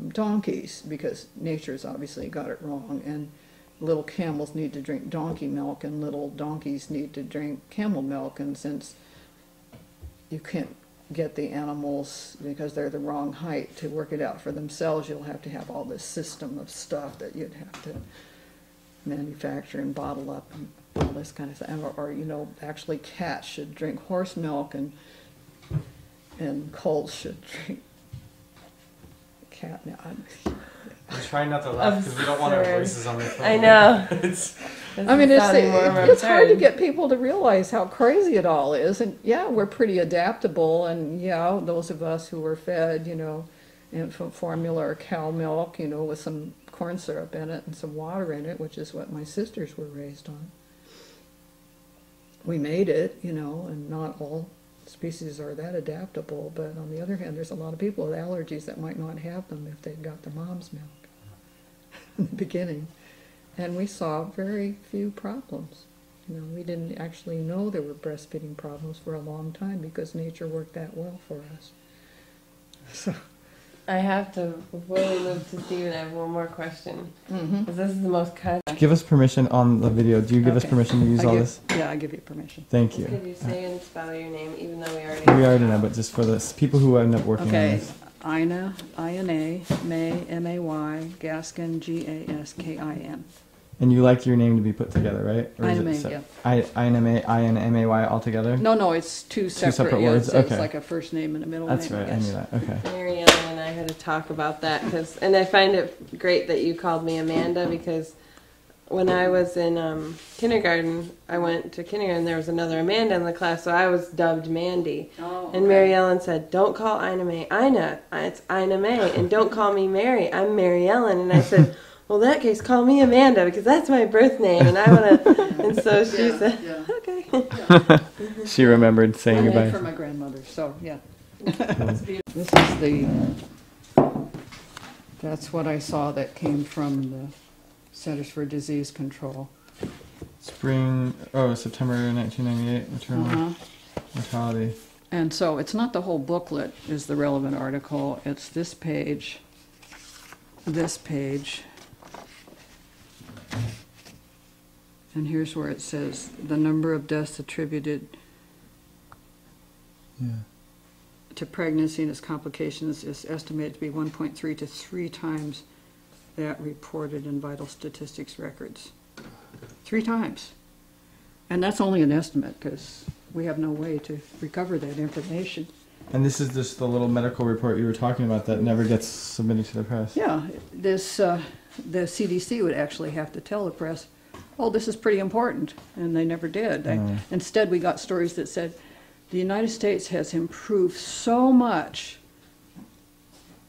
A: donkeys, because nature's obviously got it wrong, and little camels need to drink donkey milk and little donkeys need to drink camel milk, and since you can't get the animals, because they're the wrong height, to work it out for themselves, you'll have to have all this system of stuff that you'd have to manufacture and bottle up and all this kind of thing. Or you know, actually cats should drink horse milk and colts should drink cat milk.
C: I'm trying not to laugh because we don't want our voices on the phone.
B: I know.
A: I mean, it's hard to get people to realize how crazy it all is. And yeah, we're pretty adaptable. And yeah, those of us who were fed, you know, infant formula or cow milk, you know, with some corn syrup in it and some water in it, which is what my sisters were raised on. We made it, you know, and not all species are that adaptable. But on the other hand, there's a lot of people with allergies that might not have them if they'd got their mom's milk in the beginning. And we saw very few problems. You know, we didn't actually know there were breastfeeding problems for a long time because nature worked that well for us. So
B: I have to, before we move to Stephen, I have one more question. Because this is the most kind.
C: Give us permission on the video. Do you give us permission to use all this?
A: Yeah, I give you permission.
C: Thank you.
B: Could you say and spell your name, even though we
C: already know, but just for the people who end up working on this.
A: Ina, I-N-A, May, M-A-Y, Gaskin, G-A-S-K-I-N.
C: And you like your name to be put together, right? Or
A: Ina May,
C: yeah.
A: yeah.
C: I-N-M-A-Y all together?
A: No, it's two separate
C: words.
A: It's
C: okay.
A: like a first name and a middle
C: That's
A: name.
C: That's right, I knew that. Okay.
B: Mary Ellen and I had to talk about that, and I find it great that you called me Amanda, because when I was in kindergarten, I went to kindergarten, there was another Amanda in the class, so I was dubbed Mandy.
A: Oh,
B: and Mary Ellen said, don't call Ina May Ina, it's Ina May, and don't call me Mary, I'm Mary Ellen. And I said, well, in that case, call me Amanda, because that's my birth name, and I want to, and so she said, okay.
C: She remembered saying goodbye.
A: For my grandmother, so yeah. This is that's what I saw that came from the Centers for Disease Control.
C: September 1998, maternal mortality.
A: And so it's not the whole booklet is the relevant article, it's this page, and here's where it says the number of deaths attributed to pregnancy and its complications is estimated to be 1.3 to 3 times that reported in vital statistics records. 3 times. And that's only an estimate because we have no way to recover that information.
C: And this is just the little medical report you were talking about that never gets submitted to the press. Yeah,
A: this the CDC would actually have to tell the press, oh, this is pretty important, and they never did. Instead, we got stories that said, the United States has improved so much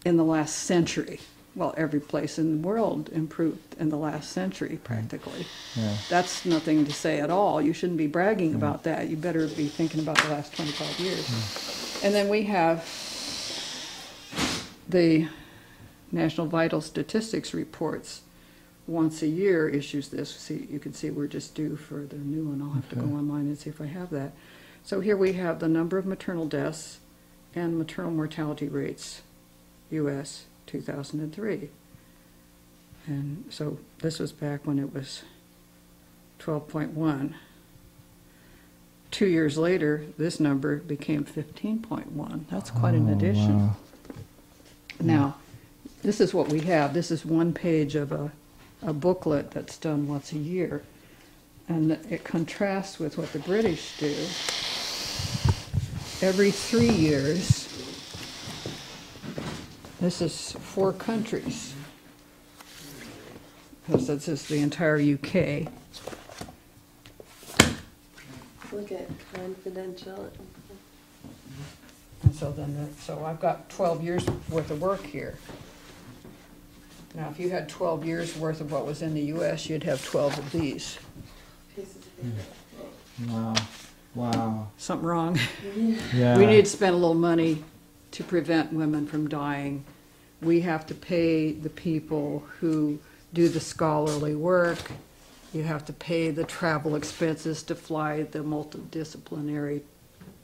A: in the last century. Well, every place in the world improved in the last century, practically.
C: Yeah.
A: That's nothing to say at all. You shouldn't be bragging about that. You better be thinking about the last 25 years. And then we have the National Vital Statistics reports. Once a year issues this. See, you can see we're just due for the new one. I'll have to go online and see if I have that. So here we have the number of maternal deaths and maternal mortality rates, U.S. 2003. And so this was back when it was 12.1. 2 years later, this number became 15.1. That's quite an addition.
C: Wow.
A: Now, this is what we have. This is one page of a booklet that's done once a year. And it contrasts with what the British do. Every 3 years, this is 4 countries, because this is the entire UK.
B: Look at confidential.
A: And so so I've got 12 years worth of work here. Now, if you had 12 years worth of what was in the U.S., you'd have 12 of these.
B: Pieces of paper.
C: Wow. Wow.
A: Something wrong.
C: Yeah.
A: We need to spend a little money to prevent women from dying. We have to pay the people who do the scholarly work. You have to pay the travel expenses to fly the multidisciplinary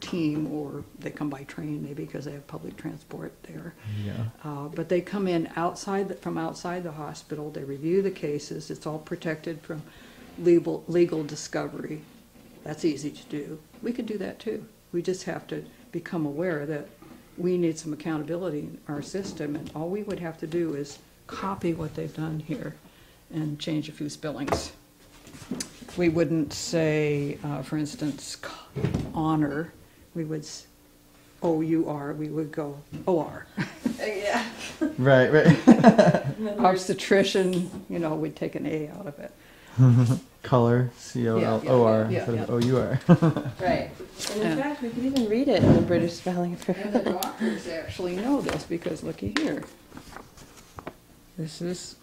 A: team, or they come by train maybe because they have public transport there.
C: Yeah.
A: But they come in from outside the hospital. They review the cases. It's all protected from legal discovery. That's easy to do. We could do that too. We just have to become aware that we need some accountability in our system, and all we would have to do is copy what they've done here and change a few spellings. we wouldn't say, for instance, honor. We would O-U-R. We would go O-R.
B: Yeah.
C: Right, right.
A: Obstetrician, you know, we'd take an A out of it.
C: Color, C-O-L-O-R,
A: Yeah,
C: instead of
A: yeah.
C: O-U-R.
B: Right. And in
A: Yeah.
B: fact, we could even read it in the British spelling.
A: And the doctors actually know this because looky here. This is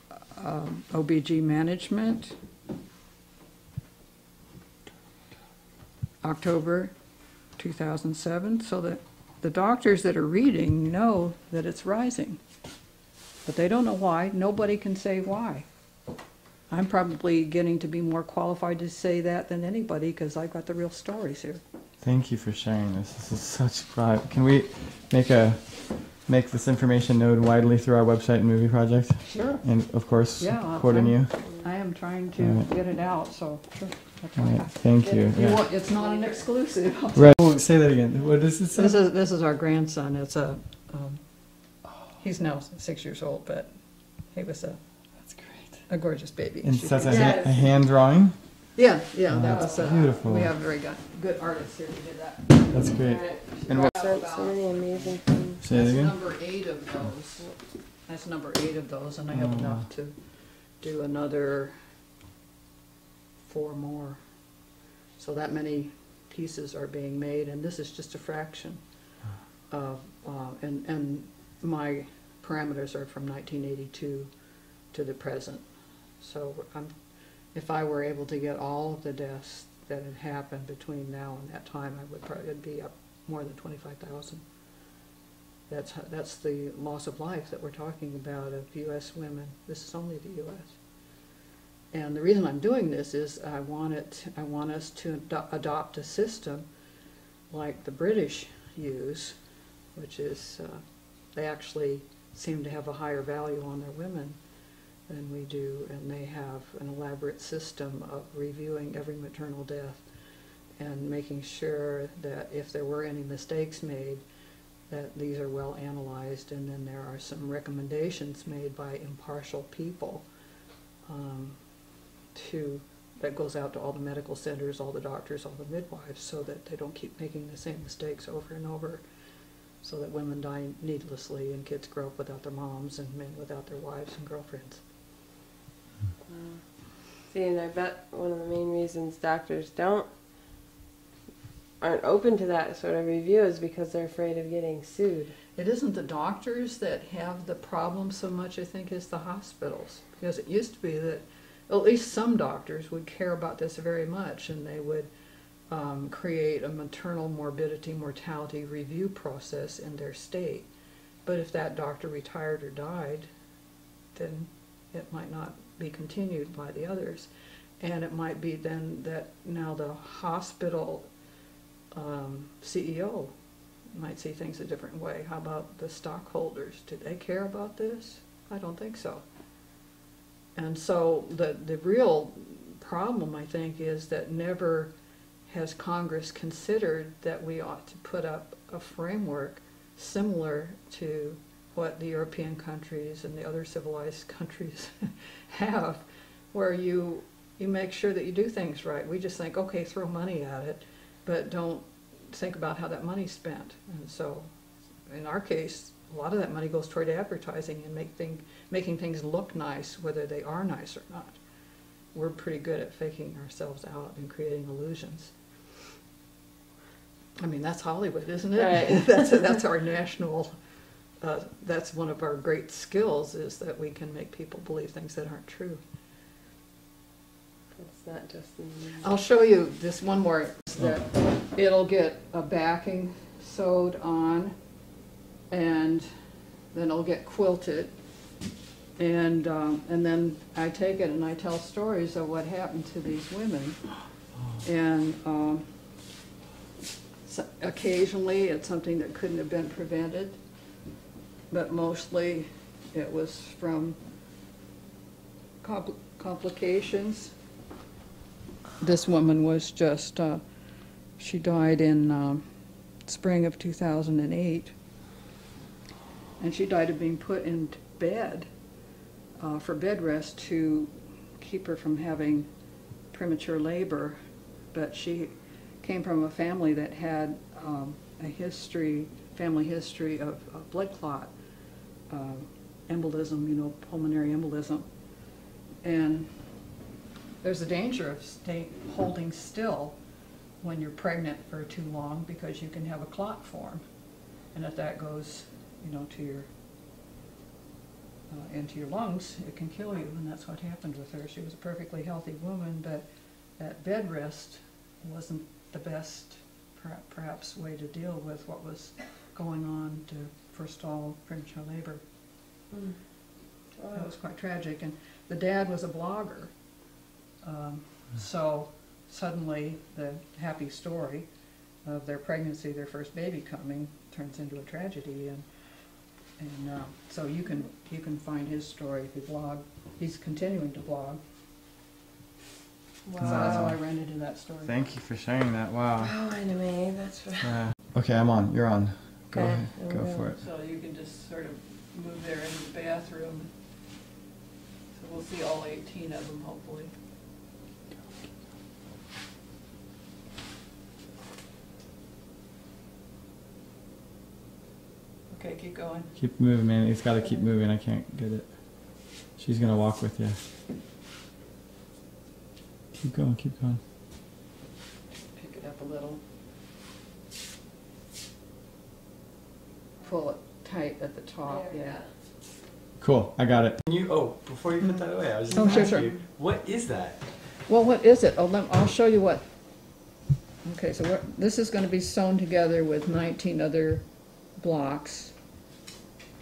A: OBG management. October 2007, so that the doctors that are reading know that it's rising. But they don't know why. Nobody can say why. I'm probably getting to be more qualified to say that than anybody because I've got the real stories here.
C: Thank you for sharing this. This is such pride. Can we make this information known widely through our website and movie project?
A: Sure.
C: And of course,
A: Yeah,
C: quoting you.
A: I am trying to
C: Alright.
A: get it out, so sure. That's
C: All
A: why
C: right, thank you.
A: You
C: Yeah.
A: want, it's not an exclusive.
C: Right. Oh, say that again. What does it say?
A: This is our grandson. It's he's now 6 years old, but he was
C: That's great.
A: a gorgeous baby.
C: And
A: She
C: so that's
A: did-
B: Yes.
C: a hand drawing?
A: yeah,
C: Oh,
A: that
C: that's
A: was
C: beautiful.
A: We have very good artists here who did that.
C: That's great.
B: Right.
C: And what?
B: So many amazing things.
C: Say that
A: That's
C: again?
A: number 8 of those. That's number 8 of those, and I have
C: Oh.
A: enough to do another 4 more. So that many pieces are being made, and this is just a fraction of, and my parameters are from 1982 to the present. So if I were able to get all of the deaths that had happened between now and that time, I would probably be up more than 25,000. That's the loss of life that we're talking about of U.S. women. This is only the U.S. And the reason I'm doing this is I want us to adopt a system like the British use, which is they actually seem to have a higher value on their women than we do, and they have an elaborate system of reviewing every maternal death and making sure that if there were any mistakes made, that these are well analyzed, and then there are some recommendations made by impartial people that goes out to all the medical centers, all the doctors, all the midwives, so that they don't keep making the same mistakes over and over, so that women die needlessly and kids grow up without their moms and men without their wives and girlfriends.
B: See, and I bet one of the main reasons doctors aren't open to that sort of review is because they're afraid of getting sued.
A: It isn't the doctors that have the problem so much, I think, as the hospitals. Because it used to be that at least some doctors would care about this very much, and they would create a maternal morbidity mortality review process in their state. But if that doctor retired or died, then it might not be continued by the others. And it might be then that now the hospital CEO might see things a different way. How about the stockholders? Do they care about this? I don't think so. And so the real problem, I think, is that never has Congress considered that we ought to put up a framework similar to what the European countries and the other civilized countries have, where you make sure that you do things right. We just think, okay, throw money at it, but don't think about how that money's spent. And so in our case, a lot of that money goes toward advertising and making things look nice, whether they are nice or not. We're pretty good at faking ourselves out and creating illusions. I mean, that's Hollywood, isn't it?
B: Right.
A: That's our national, that's one of our great skills, is that we can make people believe things that aren't true.
B: It's not just in the
A: I'll show you this one more, that it'll get a backing sewed on, and then it'll get quilted, and then I take it and I tell stories of what happened to these women, and so occasionally it's something that couldn't have been prevented, but mostly it was from complications. This woman was just, she died in spring of 2008, and she died of being put into bed for bed rest to keep her from having premature labor, but she came from a family that had family history of blood clot, embolism, pulmonary embolism. And there's a danger of holding still when you're pregnant for too long, because you can have a clot form. And if that goes, to your into your lungs, it can kill you, and that's what happened with her. She was a perfectly healthy woman, but that bed rest wasn't the best, perhaps, way to deal with what was going on to forestall premature labor.
B: Mm. Wow.
A: That was quite tragic. And the dad was a blogger, so suddenly the happy story of their pregnancy, their first baby coming, turns into a tragedy. And so you can find his story if you blog. He's continuing to blog.
B: Wow.
A: So that's how I ran into that story.
C: Thank you for sharing that. Wow.
B: Oh, anyway, that's right.
C: Okay, I'm on. You're on. Go
B: Okay.
C: ahead. Go for it.
A: So you can just sort of move there into the bathroom. So we'll see all 18 of them, hopefully. Okay, keep going.
C: Keep moving, man. It's got to keep moving. I can't get it. She's going to walk with you. Keep going, keep going.
A: Pick it up a little. Pull it tight at the top,
B: There.
A: yeah.
C: Cool, I got it.
E: Before you put that away, I was just
A: Oh,
E: going to
A: sure,
E: ask
A: sure.
E: you, what is that?
A: Well, what is it? I'll show you what. Okay, so this is going to be sewn together with 19 other blocks.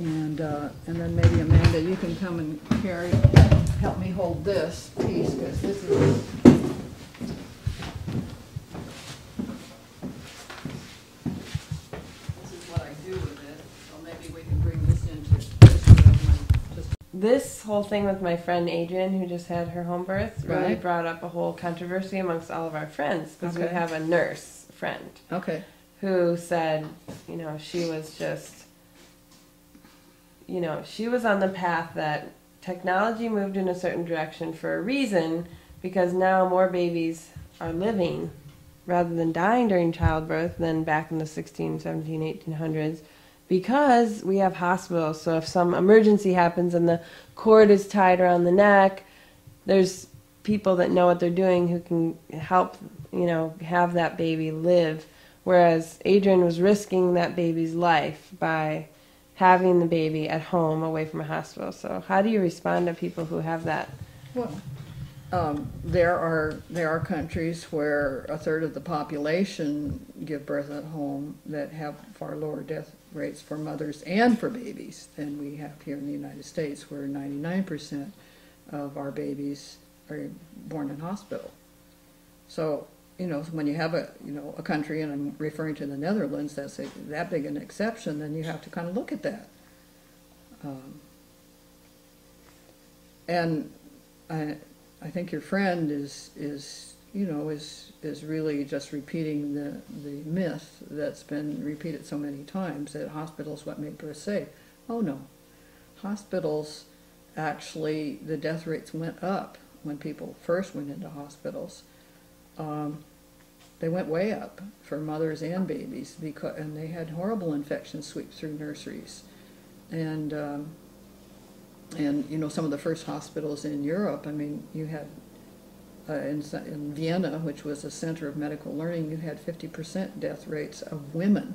A: And then maybe Amanda, you can come and help me hold this piece, because this is what I do with it. So maybe we can bring this into this room and just.
B: This whole thing with my friend Adrian, who just had her home birth, really
A: Right.
B: brought up a whole controversy amongst all of our friends, because we
A: Okay.
B: have a nurse friend
A: Okay.
B: who said, she was just, she was on the path that technology moved in a certain direction for a reason, because now more babies are living rather than dying during childbirth than back in the 16, 17, 1800s, because we have hospitals. So if some emergency happens and the cord is tied around the neck, there's people that know what they're doing who can help, have that baby live. Whereas Adrian was risking that baby's life by having the baby at home away from a hospital. So how do you respond to people who have that?
A: Well, there are countries where a third of the population give birth at home that have far lower death rates for mothers and for babies than we have here in the United States, where 99% of our babies are born in hospital. So, when you have a country, and I'm referring to the Netherlands, that's that big an exception, then you have to kind of look at that. And I think your friend is really just repeating the myth that's been repeated so many times, that hospitals what make birth safe. Oh no, hospitals, actually the death rates went up when people first went into hospitals. They went way up for mothers and babies, and they had horrible infections sweep through nurseries, and some of the first hospitals in Europe. I mean, you had in Vienna, which was a center of medical learning, you had 50% death rates of women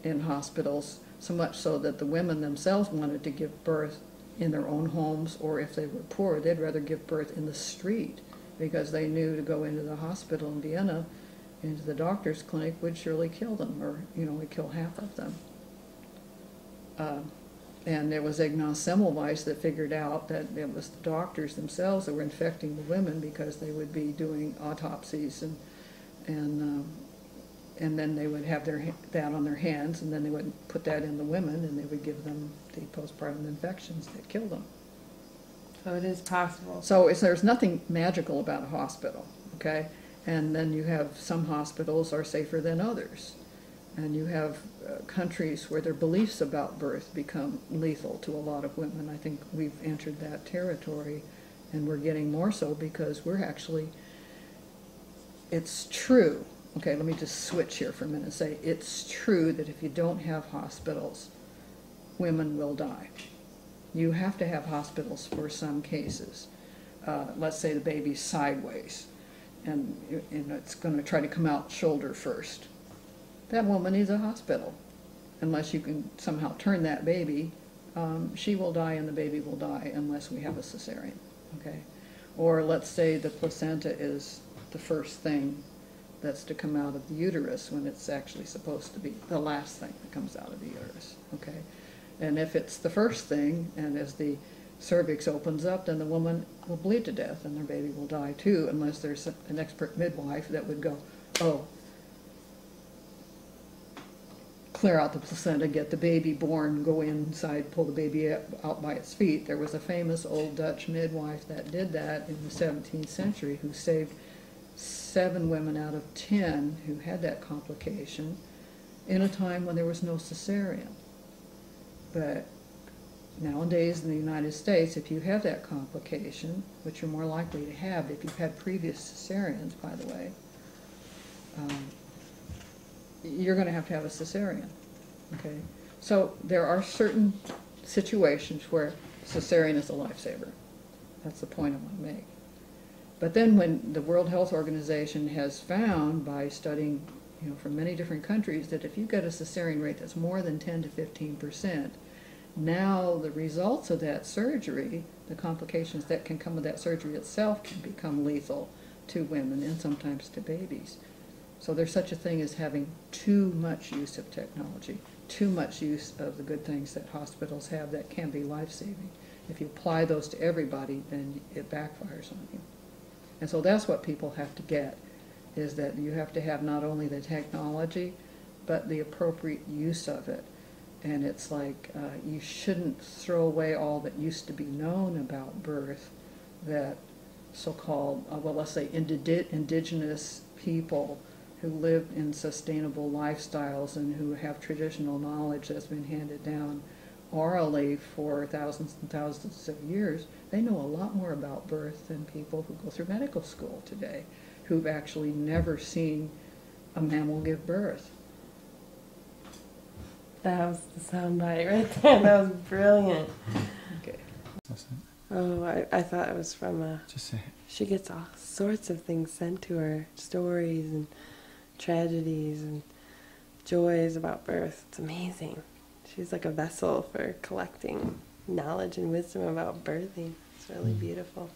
A: in hospitals. So much so that the women themselves wanted to give birth in their own homes, or if they were poor, they'd rather give birth in the street, because they knew to go into the hospital in Vienna, into the doctor's clinic, would surely kill them, or would kill half of them. And it was Ignaz Semmelweis that figured out that it was the doctors themselves that were infecting the women, because they would be doing autopsies and then they would have that on their hands, and then they would put that in the women, and they would give them the postpartum infections that killed them.
B: So it is possible.
A: So there's nothing magical about a hospital, okay? And then you have some hospitals are safer than others. And you have countries where their beliefs about birth become lethal to a lot of women. I think we've entered that territory And we're getting more so because we're actually, it's true. Okay, let me just switch here for a minute and say it's true that if you don't have hospitals, women will die. You have to have hospitals for some cases. Let's say the baby's sideways and it's going to try to come out shoulder first. That woman needs a hospital. Unless you can somehow turn that baby, she will die and the baby will die unless we have a cesarean. Okay? Or let's say the placenta is the first thing that's to come out of the uterus when it's actually supposed to be the last thing that comes out of the uterus. Okay? And if it's the first thing, and as the cervix opens up, then the woman will bleed to death and their baby will die too, unless there's an expert midwife that would go, oh, clear out the placenta, get the baby born, go inside, pull the baby out by its feet. There was a famous old Dutch midwife that did that in the 17th century who saved 7 women out of 10 who had that complication in a time when there was no cesarean. But nowadays in the United States, if you have that complication, which you're more likely to have if you've had previous cesareans, by the way, you're going to have a cesarean. Okay? So there are certain situations where cesarean is a lifesaver. That's the point I want to make. But then when the World Health Organization has found by studying from many different countries that if you get a cesarean rate that's more than 10 to 15%, now the results of that surgery, the complications that can come with that surgery itself, can become lethal to women and sometimes to babies. So there's such a thing as having too much use of technology, too much use of the good things that hospitals have that can be life-saving. If you apply those to everybody, then it backfires on you. And so that's what people have to get, is that you have to have not only the technology, but the appropriate use of it. And it's like you shouldn't throw away all that used to be known about birth, that so-called, well, let's say indigenous people who live in sustainable lifestyles and who have traditional knowledge that's been handed down orally for thousands and thousands of years. They know a lot more about birth than people who go through medical school today, who've actually never seen a mammal give birth.
B: That was the soundbite right there. That was brilliant.
A: Okay.
B: Oh, I thought it was from
C: Just say it.
B: she gets all sorts of things sent to her, stories and tragedies and joys about birth. It's amazing. She's like a vessel for collecting knowledge and wisdom about birthing. It's really beautiful.